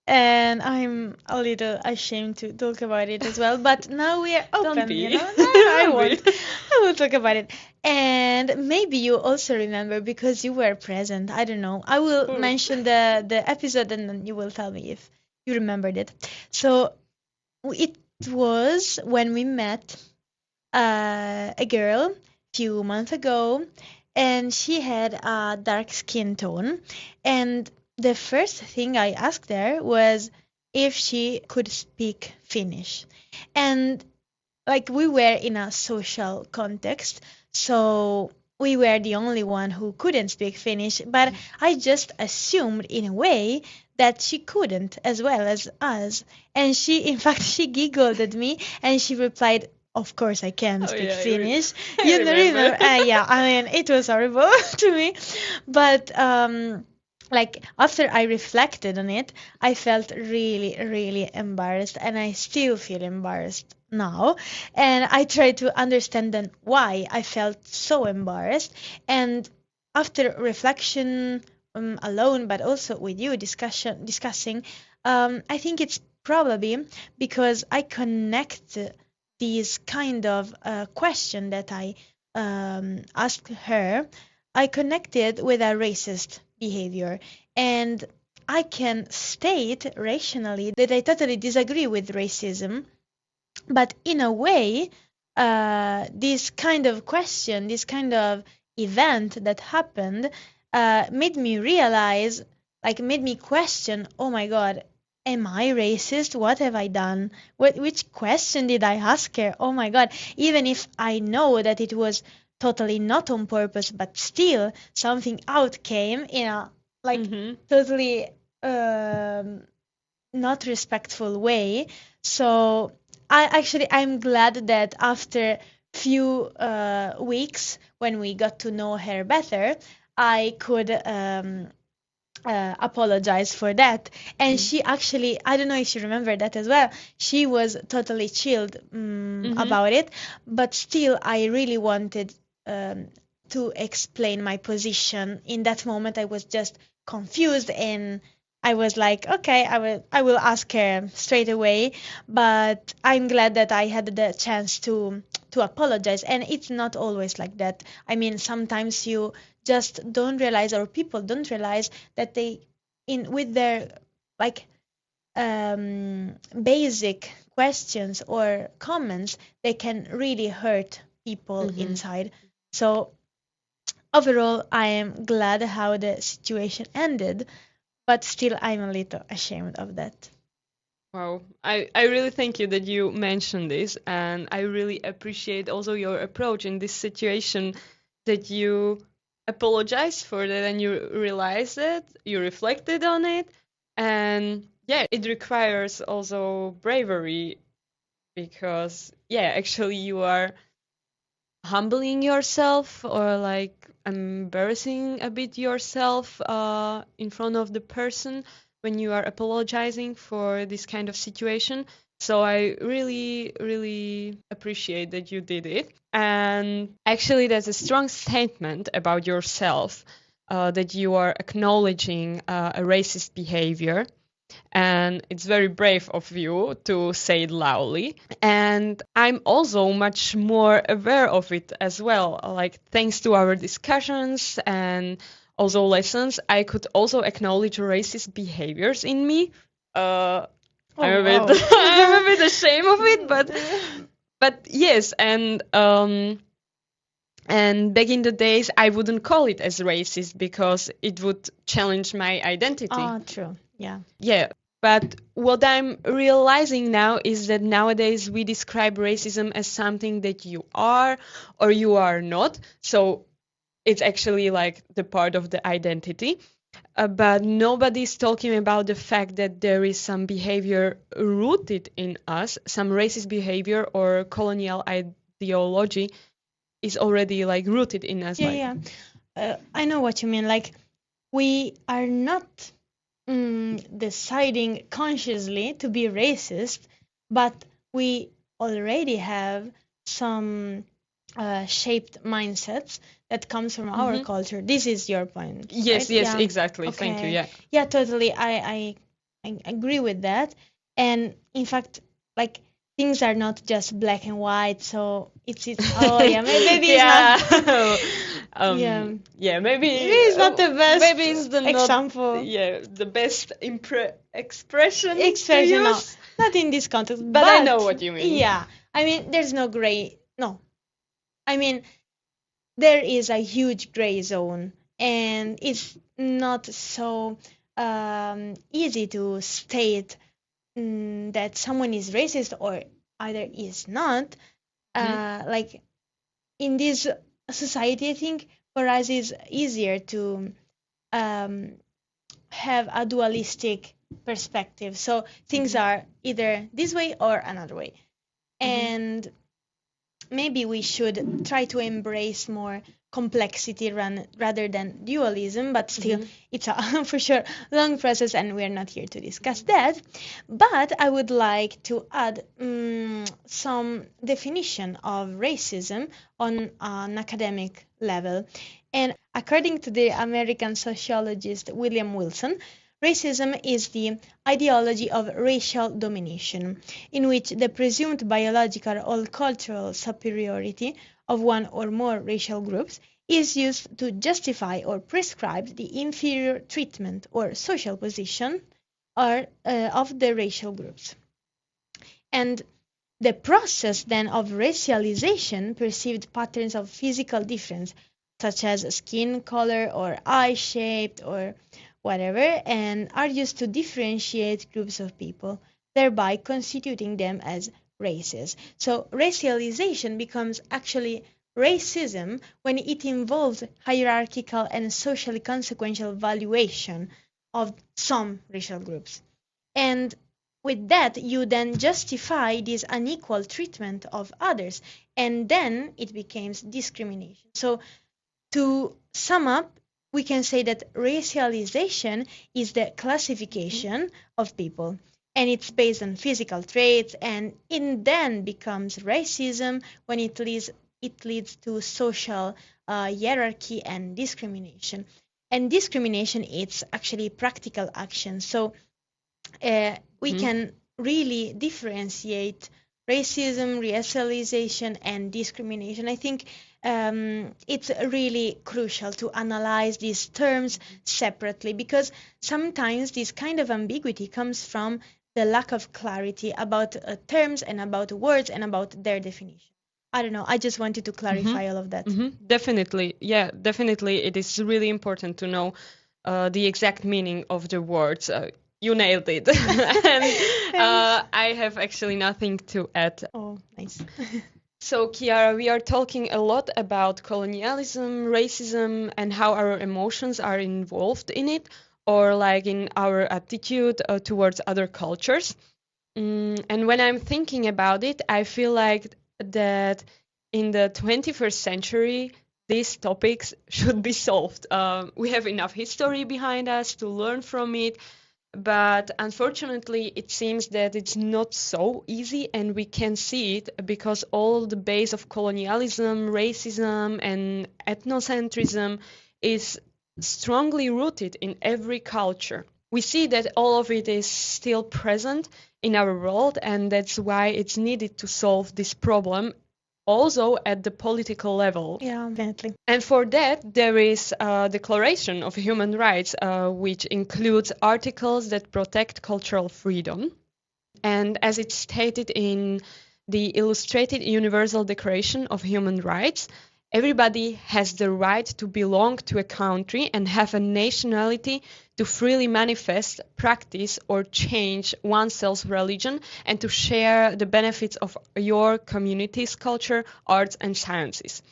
Speaker 2: and I'm a little ashamed to talk about it as well. But now we are
Speaker 1: Don't
Speaker 2: open, you
Speaker 1: be.
Speaker 2: know. No, I
Speaker 1: Don't be.
Speaker 2: won't. I will talk about it. And maybe you also remember because you were present. I don't know. I will
Speaker 1: Ooh.
Speaker 2: mention the episode, and then you will tell me if you remembered it. So it was when we met a girl few months ago, and she had a dark skin tone. And the first thing I asked her was if she could speak Finnish. And like we were in a social context, so we were the only one who couldn't speak Finnish, but I just assumed in a way that she couldn't as well as us. And she, in fact, she giggled at me and she replied, "Of course I can
Speaker 1: Oh
Speaker 2: speak
Speaker 1: yeah,
Speaker 2: Finnish."
Speaker 1: I
Speaker 2: You know,
Speaker 1: remember.
Speaker 2: remember? Yeah, I mean, it was horrible to me, but like after I reflected on it, I felt really, really embarrassed, and I still feel embarrassed now. And I try to understand then why I felt so embarrassed. And after reflection, alone, but also with you discussing, I think it's probably because I connect these kind of question that I asked her. I connected with a racist behavior, and I can state rationally that I totally disagree with racism, but in a way, this kind of question, this kind of event that happened, made me realize, like, made me question, oh my God, am I racist? What have I done? Which question did I ask her? Oh my God, even if I know that it was totally not on purpose, but still something out came in a, like,
Speaker 1: Mm-hmm.
Speaker 2: totally um, not respectful way. So I'm glad that after few weeks when we got to know her better, I could apologize for that. And she actually, I don't know if you remember that as well. She was totally chilled
Speaker 1: Mm-hmm.
Speaker 2: about it, but still, I really wanted to explain my position. In that moment, I was just confused and I was like, okay, I will ask her straight away. But I'm glad that I had the chance to apologize. And it's not always like that. I mean, sometimes you just don't realize, or people don't realize that they, in with their like basic questions or comments, they can really hurt people
Speaker 1: Hmm.
Speaker 2: inside. So overall, I am glad how the situation ended, but still I'm a little ashamed of that.
Speaker 1: Wow, I really thank you that you mentioned this, and I really appreciate also your approach in this situation, that you apologized for that and you realized it, you reflected on it, and yeah, it requires also bravery because, yeah, actually you are humbling yourself or like embarrassing a bit yourself in front of the person when you are apologizing for this kind of situation. So I really, really appreciate that you did it. And actually, there's a strong statement about yourself that you are acknowledging a racist behavior, and it's very brave of you to say it loudly. And I'm also much more aware of it as well. Like, thanks to our discussions and also lessons, I could also acknowledge racist behaviors in me. Uh, I'm
Speaker 2: Oh
Speaker 1: a bit,
Speaker 2: wow.
Speaker 1: I'm a bit ashamed of it, but yes, and back in the days, I wouldn't call it as racist because it would challenge my identity.
Speaker 2: Oh, true. Yeah.
Speaker 1: Yeah, but what I'm realizing now is that nowadays we describe racism as something that you are or you are not. So it's actually like the part of the identity. But nobody's talking about the fact that there is some behavior rooted in us, some racist behavior or colonial ideology is already like rooted in us.
Speaker 2: Yeah,
Speaker 1: Like,
Speaker 2: yeah. I know what you mean. Like, we are not deciding consciously to be racist, but we already have some shaped mindsets that comes from our
Speaker 1: mhm.
Speaker 2: culture. This is your point, right?
Speaker 1: Yes, yes,
Speaker 2: Yeah.
Speaker 1: exactly. Thank you.
Speaker 2: Okay.
Speaker 1: Yeah.
Speaker 2: Yeah, totally. I agree with that. And in fact, like, things are not just black and white. So it's oh yeah, maybe it's not.
Speaker 1: Yeah.
Speaker 2: Yeah.
Speaker 1: Yeah,
Speaker 2: Maybe
Speaker 1: maybe
Speaker 2: it's not the best
Speaker 1: maybe it's the not
Speaker 2: example.
Speaker 1: yeah, the best expression to
Speaker 2: Expression, no,
Speaker 1: use,
Speaker 2: not in this context,
Speaker 1: but I know
Speaker 2: but
Speaker 1: what you mean.
Speaker 2: yeah, I mean, there's no gray, no, I mean, there is a huge gray zone, and it's not so easy to state that someone is racist or either is not.
Speaker 1: Mhm.
Speaker 2: Like, in this society, I think for us it's easier to um, have a dualistic perspective. So things
Speaker 1: Mhm.
Speaker 2: are either this way or another way.
Speaker 1: Mhm.
Speaker 2: And maybe we should try to embrace more complexity rather than dualism, but still,
Speaker 1: Mhm.
Speaker 2: it's a for sure long process, and we're not here to discuss that. But I would like to add some definition of racism on an academic level. And according to the American sociologist William Wilson, racism is the ideology of racial domination, in which the presumed biological or cultural superiority of one or more racial groups is used to justify or prescribe the inferior treatment or social position of the racial groups. And the process then of racialization perceived patterns of physical difference, such as skin color or eye shape or whatever, and are used to differentiate groups of people, thereby constituting them as races. So racialization becomes actually racism when it involves hierarchical and socially consequential valuation of some racial groups. And with that, you then justify this unequal treatment of others, and then it becomes discrimination. So, to sum up, we can say that racialization is the
Speaker 1: Mhm.
Speaker 2: classification of people, and it's based on physical traits, and it then becomes racism when it leads to social hierarchy and discrimination. And discrimination, it's actually practical action. So we can really differentiate racism, racialization, and discrimination. I think it's really crucial to analyze these terms separately, because sometimes this kind of ambiguity comes from the lack of clarity about terms and about words and about their definition. I don't know. I just wanted to clarify all of that.
Speaker 1: Definitely. Yeah, definitely. It is really important to know the exact meaning of the words. You nailed it. And I have actually nothing to add.
Speaker 2: Oh, nice.
Speaker 1: So, Chiara, we are talking a lot about colonialism, racism, and how our emotions are involved in it, or like in our attitude towards other cultures. And when I'm thinking about it, I feel like that in the 21st century, these topics should be solved. We have enough history behind us to learn from it, but unfortunately, it seems that it's not so easy, and we can see it because all the base of colonialism, racism, and ethnocentrism is strongly rooted in every culture. We see that all of it is still present in our world, and that's why it's needed to solve this problem also at the political level.
Speaker 2: Yeah, definitely.
Speaker 1: And for that, there is a Declaration of Human Rights, which includes articles that protect cultural freedom. And as it's stated in the Illustrated Universal Declaration of Human Rights, everybody has the right to belong to a country and have a nationality to freely manifest, practice, or change oneself religion, and to share the benefits of your community's culture, arts, and sciences.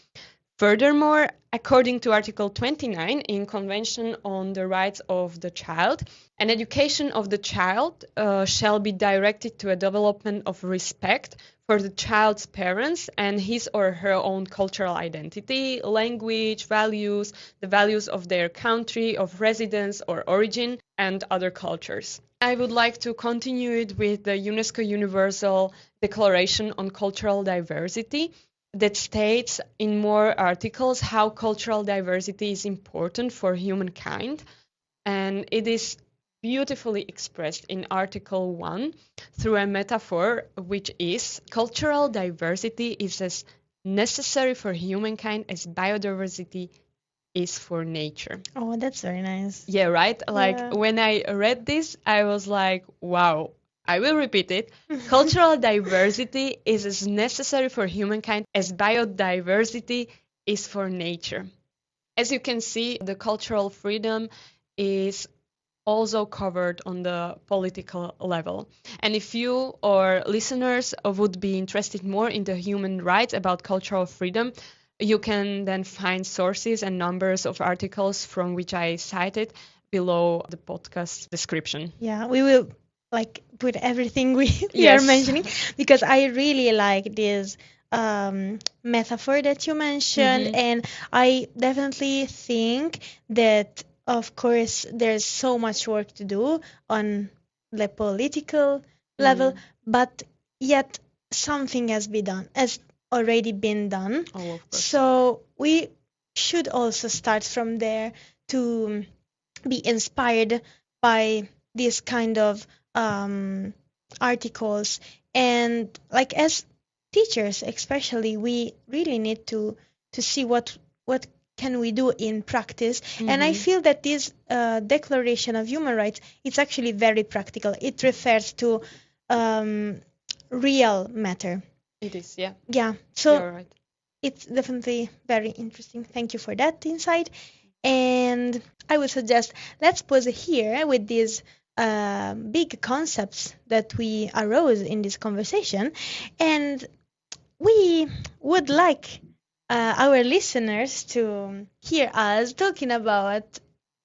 Speaker 1: Furthermore, according to Article 29 in Convention on the Rights of the Child, an education of the child shall be directed to a development of respect for the child's parents and his or her own cultural identity, language, values, the values of their country of residence or origin, and other cultures. I would like to continue it with the UNESCO Universal Declaration on Cultural Diversity, that states in more articles how cultural diversity is important for humankind. And it is beautifully expressed in Article 1 through a metaphor, which is cultural diversity is as necessary for humankind as biodiversity is for nature.
Speaker 2: Oh, that's very nice.
Speaker 1: Yeah, right? Like when I read this, I was like, wow. I will repeat it. Cultural diversity is as necessary for humankind as biodiversity is for nature. As you can see, the cultural freedom is also covered on the political level. And if you or listeners would be interested more in the human rights about cultural freedom, you can then find sources and numbers of articles from which I cited below the podcast description.
Speaker 2: Yeah, we will put everything we
Speaker 1: Yes.
Speaker 2: are mentioning, because I really like this metaphor that you mentioned, and I definitely think that, of course, there's so much work to do on the political level, but yet something has already been done.
Speaker 1: Oh, of course.
Speaker 2: So we should also start from there to be inspired by this kind of articles, and as teachers especially, we really need to see what can we do in practice. And I feel that this Declaration of Human Rights, it's actually very practical. It refers to real matter.
Speaker 1: It is, yeah.
Speaker 2: Yeah, so
Speaker 1: You're right.
Speaker 2: It's definitely very interesting. Thank you for that insight. And I would suggest let's pause here with these big concepts that we arose in this conversation. And we would like our listeners to hear us talking about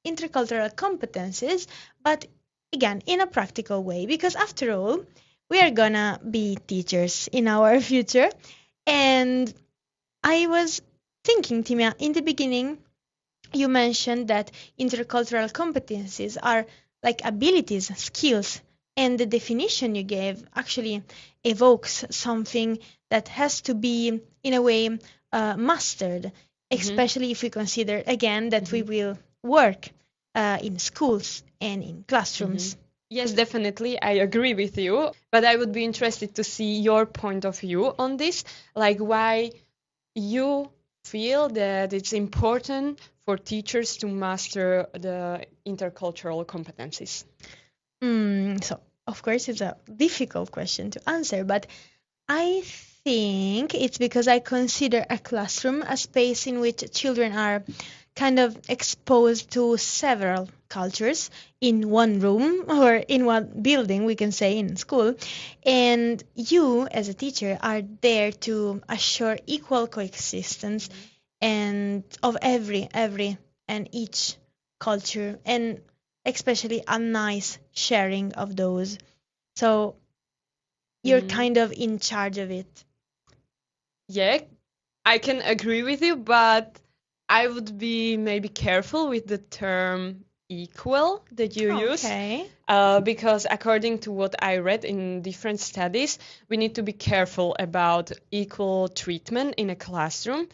Speaker 2: intercultural competences, but again, in a practical way, because after all, we are gonna be teachers in our future. And I was thinking, Timea, in the beginning, you mentioned that intercultural competencies are like abilities, skills, and the definition you gave actually evokes something that has to be, in a way, mastered, especially if we consider again that we will work in schools and in classrooms.
Speaker 1: Yes, definitely. I agree with you. But I would be interested to see your point of view on this, like why you feel that it's important for teachers to master the intercultural competencies.
Speaker 2: So, of course, it's a difficult question to answer, but I think it's because I consider a classroom a space in which children are kind of exposed to several cultures in one room or in one building, we can say in school. And you, as a teacher, are there to assure equal coexistence and of every and each culture, and especially a nice sharing of those. So you're kind of in charge of it.
Speaker 1: Yeah, I can agree with you, but I would be maybe careful with the term equal that you use.
Speaker 2: Okay.
Speaker 1: Because according to what I read in different studies, we need to be careful about equal treatment in a classroom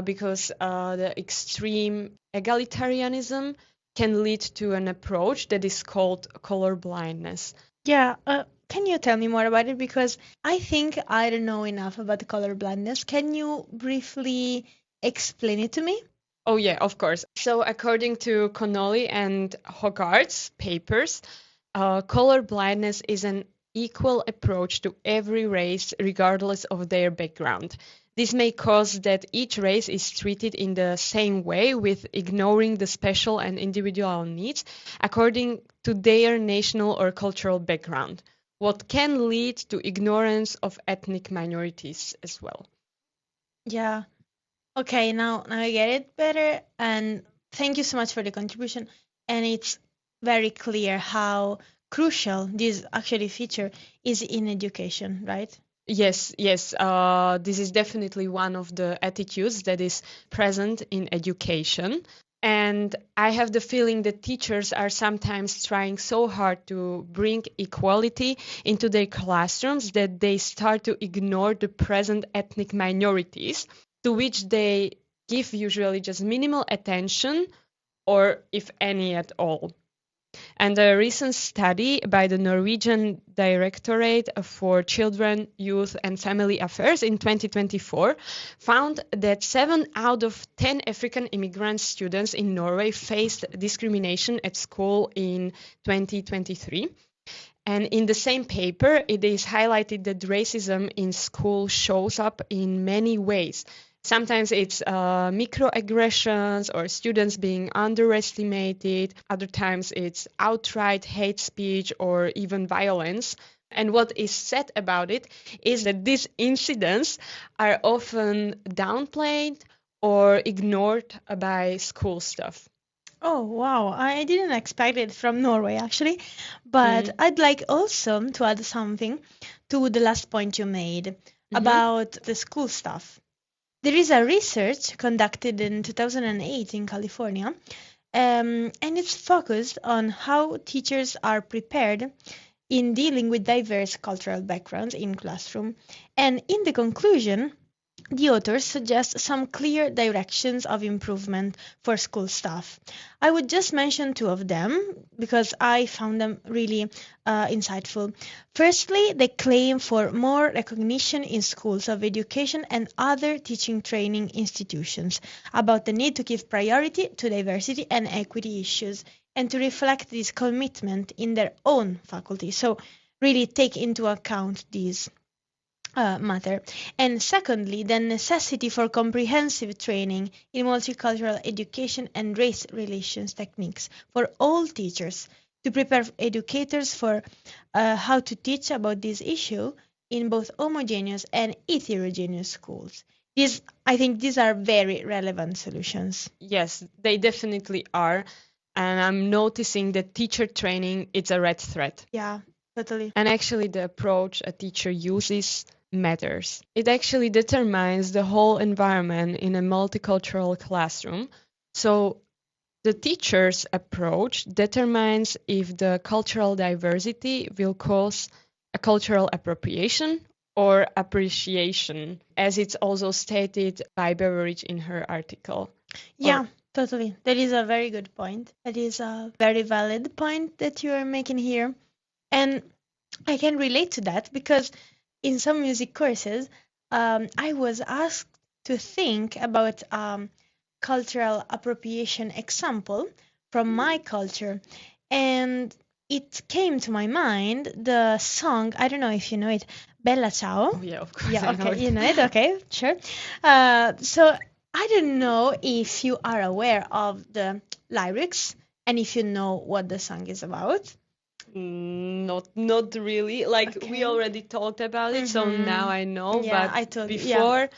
Speaker 1: because the extreme egalitarianism can lead to an approach that is called color blindness.
Speaker 2: Yeah, can you tell me more about it? Because I think I don't know enough about the color blindness. Can you briefly explain it to me?
Speaker 1: Oh yeah, of course. So according to Connolly and Hogarth's papers, color blindness is an equal approach to every race regardless of their background. This may cause that each race is treated in the same way with ignoring the special and individual needs according to their national or cultural background, what can lead to ignorance of ethnic minorities as well.
Speaker 2: Yeah. Okay, now I get it better, and thank you so much for the contribution. And it's very clear how crucial this actually feature is in education, right?
Speaker 1: Yes. This is definitely one of the attitudes that is present in education. And I have the feeling that teachers are sometimes trying so hard to bring equality into their classrooms that they start to ignore the present ethnic minorities, to which they give usually just minimal attention, or if any at all. And a recent study by the Norwegian Directorate for Children, Youth and Family Affairs in 2024 found that 7 out of 10 African immigrant students in Norway faced discrimination at school in 2023. And in the same paper, it is highlighted that racism in school shows up in many ways. Sometimes it's microaggressions or students being underestimated. Other times it's outright hate speech or even violence. And what is said about it is that these incidents are often downplayed or ignored by school staff.
Speaker 2: Oh, wow. I didn't expect it from Norway, actually. But I'd like also to add something to the last point you made about the school stuff. There is a research conducted in 2008 in California, and it's focused on how teachers are prepared in dealing with diverse cultural backgrounds in classroom. And in the conclusion, the authors suggest some clear directions of improvement for school staff. I would just mention two of them because I found them really insightful. Firstly, they claim for more recognition in schools of education and other teaching training institutions about the need to give priority to diversity and equity issues and to reflect this commitment in their own faculty. So, really take into account these matter. And secondly, the necessity for comprehensive training in multicultural education and race relations techniques for all teachers to prepare educators for how to teach about this issue in both homogeneous and heterogeneous schools. I think these are very relevant solutions.
Speaker 1: Yes, they definitely are. And I'm noticing that teacher training is a red thread.
Speaker 2: Yeah, totally.
Speaker 1: And actually, the approach a teacher uses matters. It actually determines the whole environment in a multicultural classroom. So the teacher's approach determines if the cultural diversity will cause a cultural appropriation or appreciation, as it's also stated by Beveridge in her article.
Speaker 2: Yeah, Totally. That is a very good point. That is a very valid point that you are making here. And I can relate to that because in some music courses, I was asked to think about cultural appropriation example from my culture. And it came to my mind the song, I don't know if you know it, Bella Ciao.
Speaker 1: Oh yeah, of course
Speaker 2: Yeah,
Speaker 1: I know
Speaker 2: okay,
Speaker 1: it.
Speaker 2: you know it, okay, sure. So I don't know if you are aware of the lyrics and if you know what the song is about.
Speaker 1: Not really. Like we
Speaker 2: Okay.
Speaker 1: already talked about it, so now I know,
Speaker 2: Mm-hmm. Yeah,
Speaker 1: but
Speaker 2: I told you. Yeah.
Speaker 1: before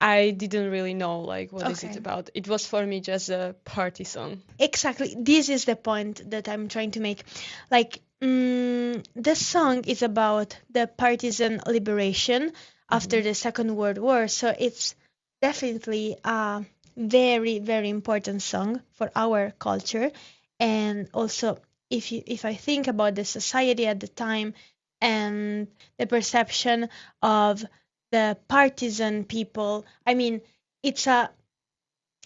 Speaker 1: I didn't really know like what is it
Speaker 2: Okay.
Speaker 1: about. It was for me just a party song.
Speaker 2: Exactly. This is the point that I'm trying to make. Like, the song is about the partisan liberation after
Speaker 1: Hmm.
Speaker 2: the Second World War. So it's definitely a very, very important song for our culture. And also, if I think about the society at the time and the perception of the partisan people, I mean, it's a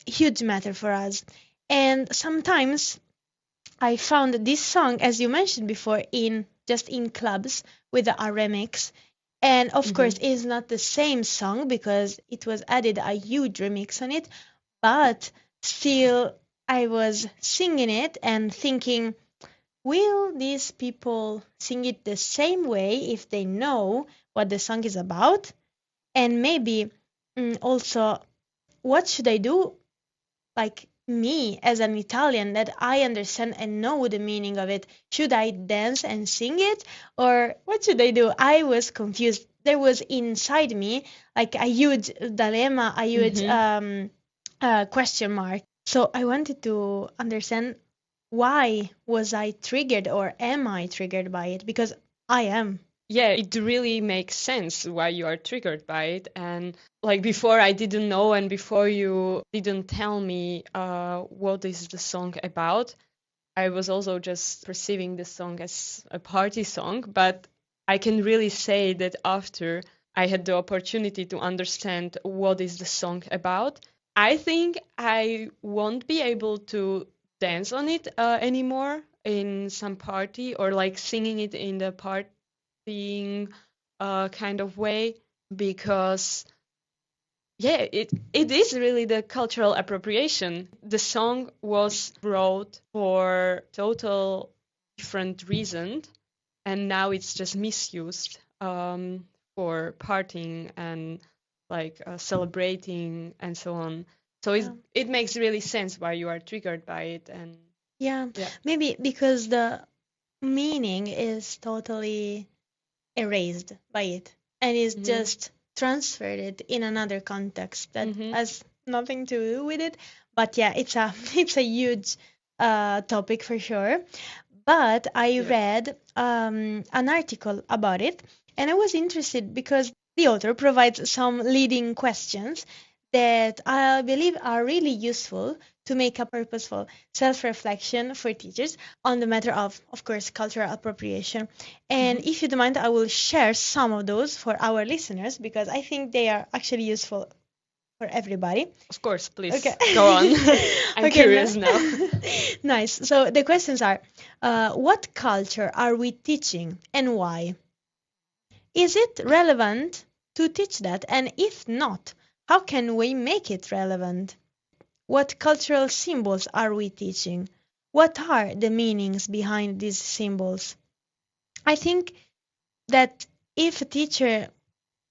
Speaker 2: huge matter for us. And sometimes I found this song, as you mentioned before, in just in clubs with the remix. And of course,
Speaker 1: Hmm.
Speaker 2: it's not the same song because it was added a huge remix on it, but still, I was singing it and thinking, will these people sing it the same way if they know what the song is about? And maybe also, what should I do like me as an Italian that I understand and know the meaning of it? Should I dance and sing it or what should I do? I was confused. There was inside me like a huge dilemma, a huge
Speaker 1: Hmm.
Speaker 2: question mark. So I wanted to understand why was I triggered or am I triggered by it? Because I am.
Speaker 1: Yeah, it really makes sense why you are triggered by it. And like before, I didn't know, and before you didn't tell me what is the song about, I was also just perceiving the song as a party song. But I can really say that after I had the opportunity to understand what is the song about, I think I won't be able to dance on it anymore in some party or like singing it in the partying kind of way because yeah, it is really the cultural appropriation. The song was wrote for total different reason, and now it's just misused for partying and like celebrating and so on. So
Speaker 2: Yeah.
Speaker 1: it makes really sense why you are triggered by it, and
Speaker 2: Yeah.
Speaker 1: yeah.
Speaker 2: Maybe because the meaning is totally erased by it and is
Speaker 1: Hmm.
Speaker 2: just transferred it in another context that
Speaker 1: Hmm.
Speaker 2: has nothing to do with it. But yeah, it's a it's a huge topic for sure. But I
Speaker 1: Yeah.
Speaker 2: read an article about it, and I was interested because the author provides some leading questions that I believe are really useful to make a purposeful self-reflection for teachers on the matter of course, cultural appropriation. And
Speaker 1: Hmm.
Speaker 2: if you don't mind, I will share some of those for our listeners because I think they are actually useful for everybody.
Speaker 1: Of course, please
Speaker 2: Okay.
Speaker 1: go on. I'm
Speaker 2: Okay,
Speaker 1: curious now.
Speaker 2: nice. So the questions are, what culture are we teaching and why? Is it relevant to teach that? And if not, how can we make it relevant? What cultural symbols are we teaching? What are the meanings behind these symbols? I think that if a teacher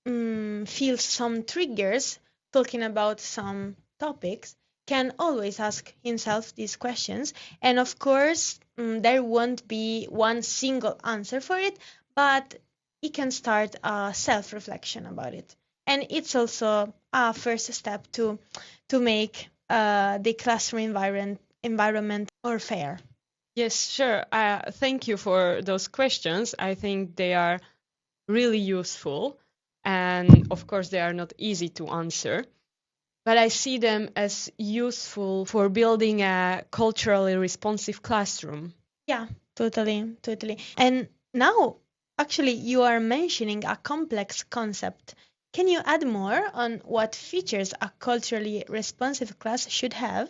Speaker 2: feels some triggers talking about some topics, can always ask himself these questions. And of course, there won't be one single answer for it, but he can start a self reflection about it. And it's also a first step to make the classroom environment more fair.
Speaker 1: Yes, sure. Thank you for those questions. I think they are really useful. And of course, they are not easy to answer. But I see them as useful for building a culturally responsive classroom.
Speaker 2: Yeah, totally, totally. And now, actually, you are mentioning a complex concept. Can you add more on what features a culturally responsive class should have?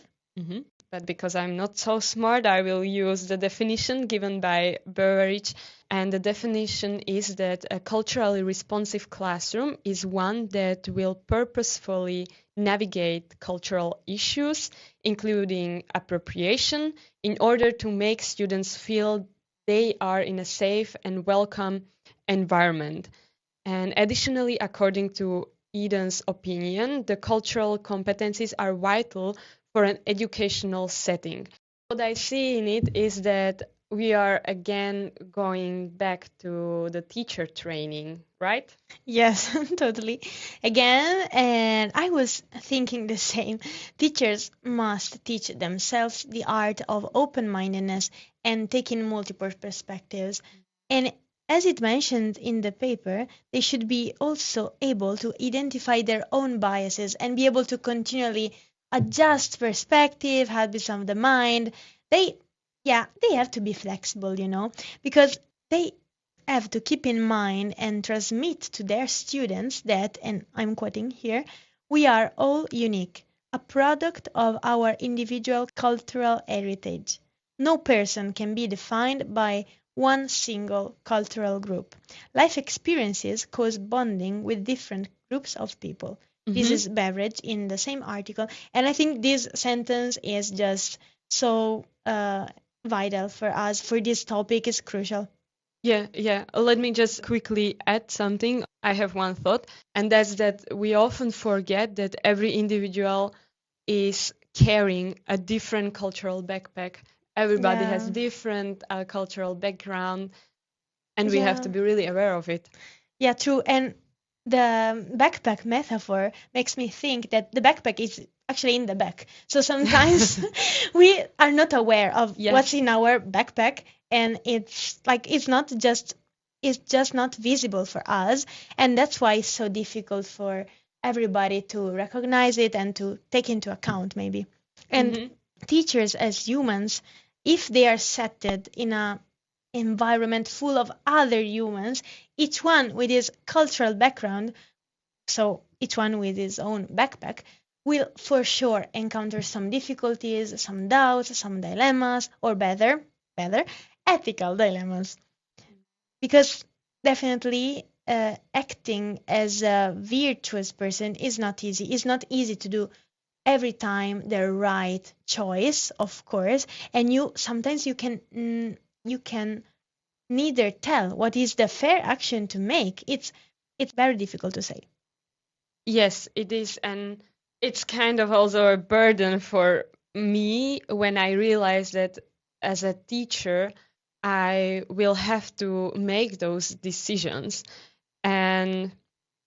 Speaker 1: But because I'm not so smart, I will use the definition given by Beveridge. And the definition is that a culturally responsive classroom is one that will purposefully navigate cultural issues, including appropriation, in order to make students feel they are in a safe and welcome environment. And additionally, according to Eden's opinion, the cultural competencies are vital for an educational setting. What I see in it is that we are again going back to the teacher training, right?
Speaker 2: Yes, totally. Again, and I was thinking the same. Teachers must teach themselves the art of open-mindedness and taking multiple perspectives. And as it mentioned in the paper, they should be also able to identify their own biases and be able to continually adjust perspective, habits of the mind. They, yeah, they have to be flexible, because they have to keep in mind and transmit to their students that, and I'm quoting here, we are all unique, a product of our individual cultural heritage. No person can be defined by one single cultural group. Life experiences cause bonding with different groups of people. This is Beveridge in the same article, and I think this sentence is just so vital for us. For this topic, is crucial.
Speaker 1: Yeah. Let me just quickly add something. I have one thought, and that's that we often forget that every individual is carrying a different cultural backpack. Everybody has
Speaker 2: Yeah,
Speaker 1: different cultural background, and we have to
Speaker 2: yeah,
Speaker 1: be really aware of it.
Speaker 2: yeah, true. And the backpack metaphor makes me think that the backpack is actually in the back. So sometimes we are not aware of what's
Speaker 1: Yes.
Speaker 2: in our backpack, and it's like it's just not visible for us, and that's why it's so difficult for everybody to recognize it and to take into account maybe. And
Speaker 1: hmm
Speaker 2: teachers as humans, if they are settled in a environment full of other humans, each one with his cultural background, so each one with his own backpack, will for sure encounter some difficulties, some doubts, some dilemmas, or better, ethical dilemmas. Because definitely acting as a virtuous person is not easy. It's not easy to do every time the right choice, of course, and you sometimes you can neither tell what is the fair action to make. It's very difficult to say.
Speaker 1: Yes, it is, and it's kind of also a burden for me when I realize that as a teacher, I will have to make those decisions. And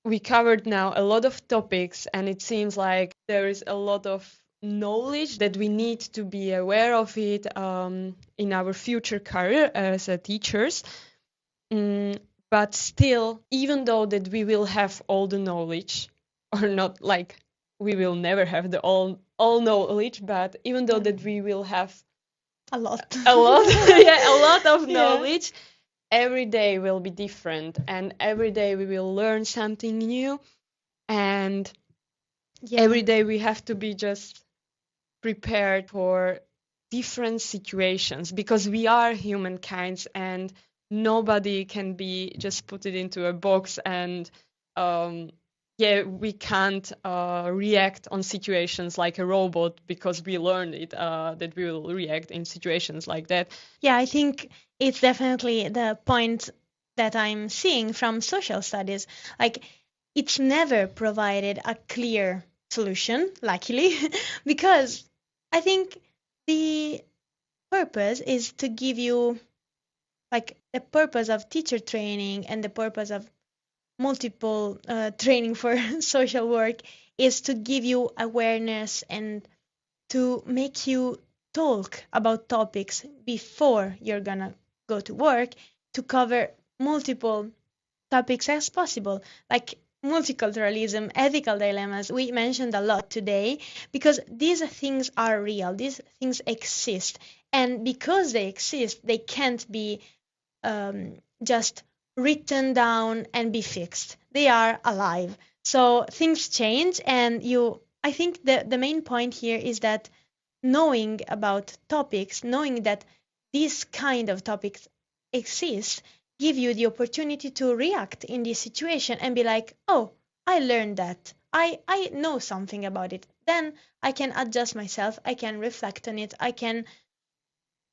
Speaker 1: we covered now a lot of topics, and it seems like there is a lot of knowledge that we need to be aware of it in our future career as teachers. Mm, but still, even though that we will have all the knowledge, or not like we will never have the all knowledge, but even though
Speaker 2: Yeah,
Speaker 1: that we will have
Speaker 2: a lot.
Speaker 1: a lot, yeah, a lot of
Speaker 2: Yeah.
Speaker 1: knowledge, every day will be different, and every day we will learn something new, and
Speaker 2: Yeah.
Speaker 1: every day we have to be just prepared for different situations because we are humankinds and nobody can be just put it into a box and um, yeah, we can't react on situations like a robot because we learned it that we will react in situations like that.
Speaker 2: Yeah, I think it's definitely the point that I'm seeing from social studies. Like, it's never provided a clear solution, luckily, because I think the purpose is to give you, like, the purpose of teacher training and the purpose of multiple training for social work is to give you awareness and to make you talk about topics before you're gonna go to work, to cover multiple topics as possible, like multiculturalism, ethical dilemmas. We mentioned a lot today because these things are real, these things exist. And because they exist, they can't be just written down and be fixed. They are alive. So things change, and I think the main point here is that knowing about topics, knowing that these kind of topics exist, give you the opportunity to react in this situation and be like, oh, I learned that. I know something about it. Then I can adjust myself, I can reflect on it, I can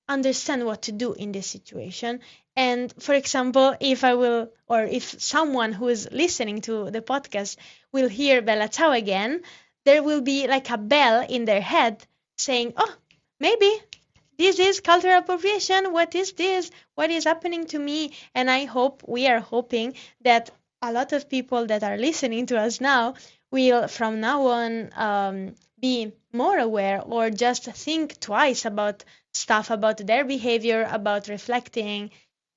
Speaker 2: understand what to do in this situation. And for example, if I will, or if someone who is listening to the podcast will hear Bella Ciao again, there will be like a bell in their head saying, oh, maybe this is cultural appropriation. What is this? What is happening to me? And we are hoping that a lot of people that are listening to us now will from now on be more aware or just think twice about stuff, about their behavior, about reflecting.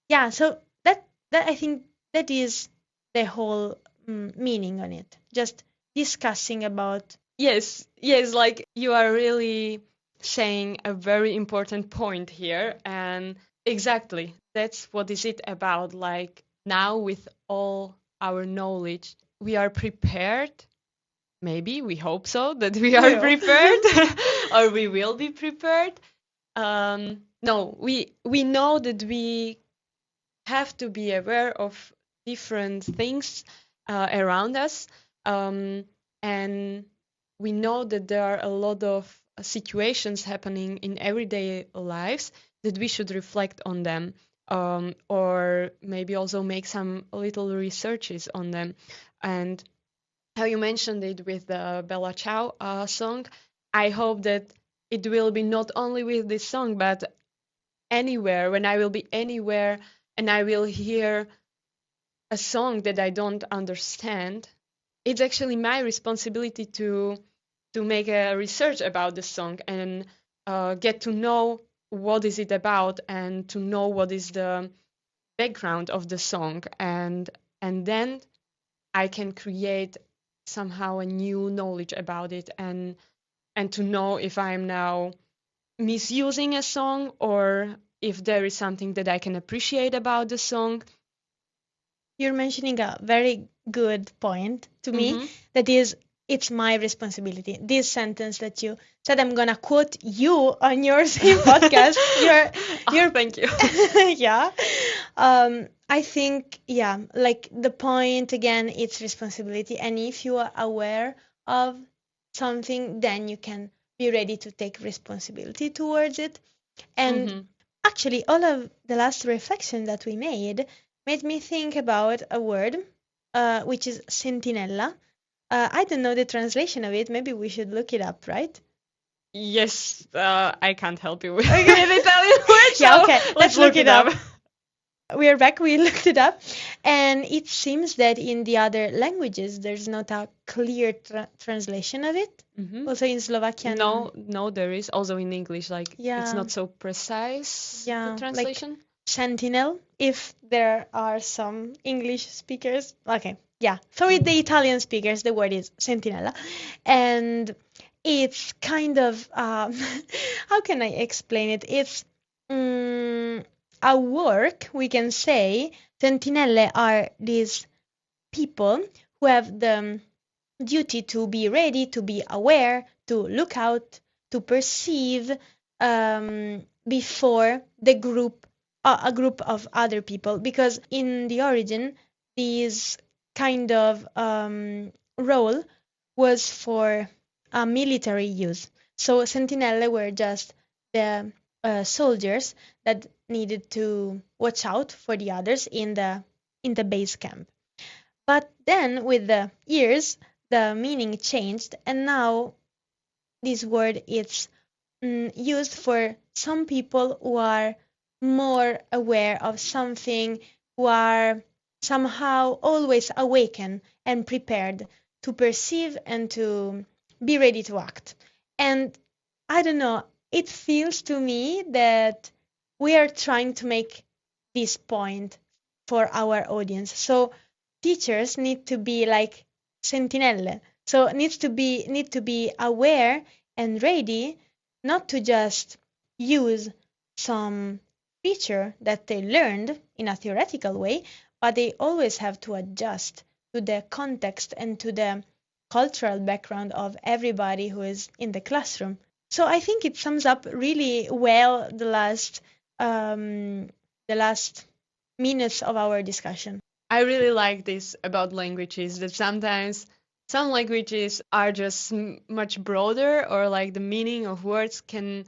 Speaker 2: Yeah, so that I think that is the whole meaning on it. Just discussing about.
Speaker 1: Yes, yes, like you are really saying a very important point here, and exactly, that's what is it about. Like now with all our knowledge, we are prepared. Maybe we hope so that we are
Speaker 2: Will.
Speaker 1: prepared, or we will be prepared. No, we know that we have to be aware of different things around us, and we know that there are a lot of situations happening in everyday lives that we should reflect on them, or maybe also make some little researches on them. And how you mentioned it with the Bella Ciao song, I hope that it will be not only with this song, but anywhere, when I will be anywhere and I will hear a song that I don't understand, it's actually my responsibility to make a research about the song and get to know what is it about and to know what is the background of the song, and then I can create somehow a new knowledge about it, and to know if I'm now misusing a song or if there is something that I can appreciate about the song.
Speaker 2: You're mentioning a very good point to me.
Speaker 1: Mm-hmm.
Speaker 2: That is, it's my responsibility. This sentence that you said, I'm gonna quote you on your same podcast. You're
Speaker 1: Thank you.
Speaker 2: yeah. I think, yeah, like the point again, it's responsibility. And if you are aware of something, then you can be ready to take responsibility towards it. And
Speaker 1: Mm-hmm.
Speaker 2: actually, all of the last reflection that we made me think about a word, which is sentinella. I don't know the translation of it. Maybe we should look it up, right?
Speaker 1: Yes, I can't help you with
Speaker 2: Okay.
Speaker 1: the Italian word,
Speaker 2: Yeah,
Speaker 1: so
Speaker 2: okay.
Speaker 1: let's look it up.
Speaker 2: We are back. We looked it up, and it seems that in the other languages there's not a clear translation of it.
Speaker 1: Mm-hmm.
Speaker 2: Also in Slovakian.
Speaker 1: No, there is also in English. Like it's
Speaker 2: Yeah,
Speaker 1: not so precise, the
Speaker 2: yeah, like
Speaker 1: translation.
Speaker 2: sentinel. If there are some English speakers, okay, yeah. So with the Italian speakers, the word is sentinella, and it's kind of how can I explain it? It's a work, we can say. Sentinelle are these people who have the duty to be ready, to be aware, to look out, to perceive before the group, a group of other people. Because in the origin, this kind of role was for military use. So sentinelle were just the soldiers that needed to watch out for the others in the base camp. But then with the years, the meaning changed, and now this word is used for some people who are more aware of something, who are somehow always awakened and prepared to perceive and to be ready to act. And I don't know, it feels to me that we are trying to make this point for our audience. So teachers need to be like sentinelle. So need to be aware and ready not to just use some feature that they learned in a theoretical way, but they always have to adjust to the context and to the cultural background of everybody who is in the classroom. So I think it sums up really well the last minutes of our discussion.
Speaker 1: I really like this about languages, that sometimes some languages are just much broader, or like the meaning of words can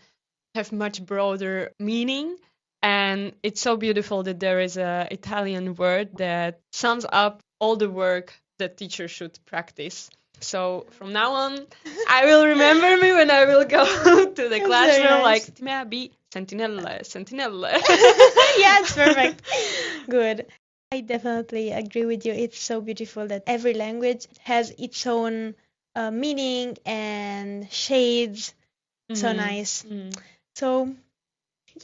Speaker 1: have much broader meaning. And it's so beautiful that there is a Italian word that sums up all the work that teachers should practice. So from now on, I will remember me when I will go to the
Speaker 2: That's very
Speaker 1: classroom, like
Speaker 2: nice.
Speaker 1: Timea be sentinella, sentinella.
Speaker 2: Yeah, it's perfect. Good. I definitely agree with you. It's so beautiful that every language has its own meaning and shades. So nice. So,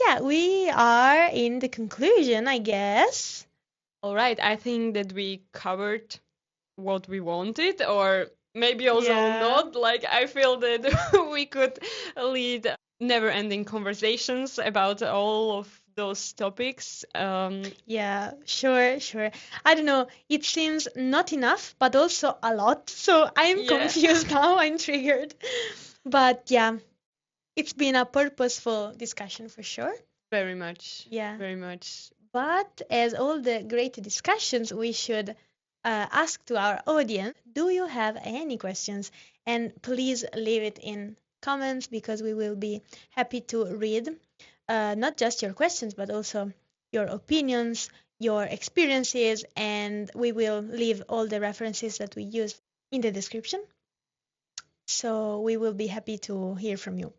Speaker 2: yeah, we are in the conclusion, I guess.
Speaker 1: All right, I think that we covered what we wanted, or maybe also
Speaker 2: Yeah.
Speaker 1: not. Like, I feel that we could lead never-ending conversations about all of those topics.
Speaker 2: Yeah, sure, sure. I don't know. It seems not enough, but also a lot. So I'm
Speaker 1: Yeah,
Speaker 2: confused now. I'm triggered. But yeah, it's been a purposeful discussion for sure.
Speaker 1: very much,
Speaker 2: Yeah.
Speaker 1: very much.
Speaker 2: But as all the great discussions, we should ask to our audience, do you have any questions? And please leave it in comments because we will be happy to read not just your questions, but also your opinions, your experiences, and we will leave all the references that we used in the description. So we will be happy to hear from you.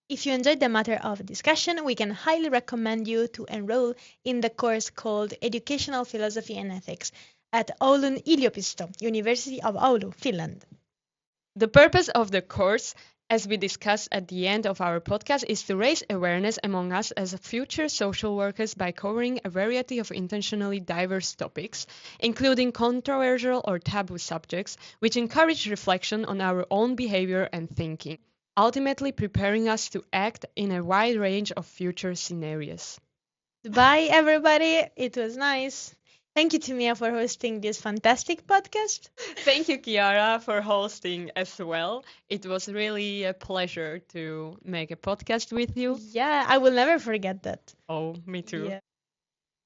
Speaker 2: If you enjoyed the matter of discussion, we can highly recommend you to enroll in the course called Educational Philosophy and Ethics at Oulun Yliopisto, University of Oulu, Finland.
Speaker 1: The purpose of the course, as we discussed at the end of our podcast, is to raise awareness among us as future social workers by covering a variety of intentionally diverse topics, including controversial or taboo subjects, which encourage reflection on our own behavior and thinking, ultimately preparing us to act in a wide range of future scenarios.
Speaker 2: Bye, everybody. It was nice. Thank you, Timea, for hosting this fantastic podcast.
Speaker 1: Thank you, Chiara, for hosting as well. It was really a pleasure to make a podcast with you.
Speaker 2: Yeah, I will never forget that.
Speaker 1: Oh, me too.
Speaker 2: Yeah.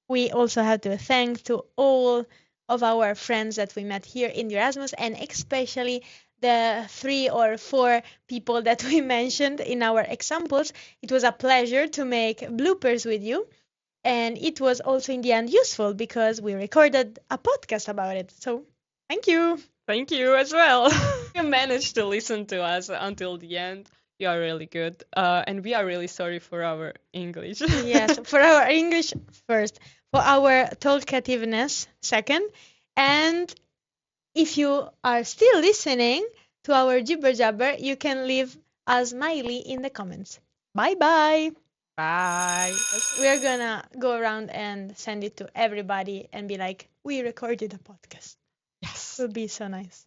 Speaker 2: We also have to thank to all of our friends that we met here in Erasmus, and especially the 3 or 4 people that we mentioned in our examples. It was a pleasure to make bloopers with you. And it was also in the end useful because we recorded a podcast about it. So thank you.
Speaker 1: Thank you as well. You managed to listen to us until the end. You are really good. And we are really sorry for our English.
Speaker 2: Yes, for our English first, for our talkativeness second, and if you are still listening to our jibber jabber, you can leave a smiley in the comments. Bye bye.
Speaker 1: Bye.
Speaker 2: We're gonna go around and send it to everybody and be like, we recorded a podcast.
Speaker 1: Yes.
Speaker 2: It will be so nice.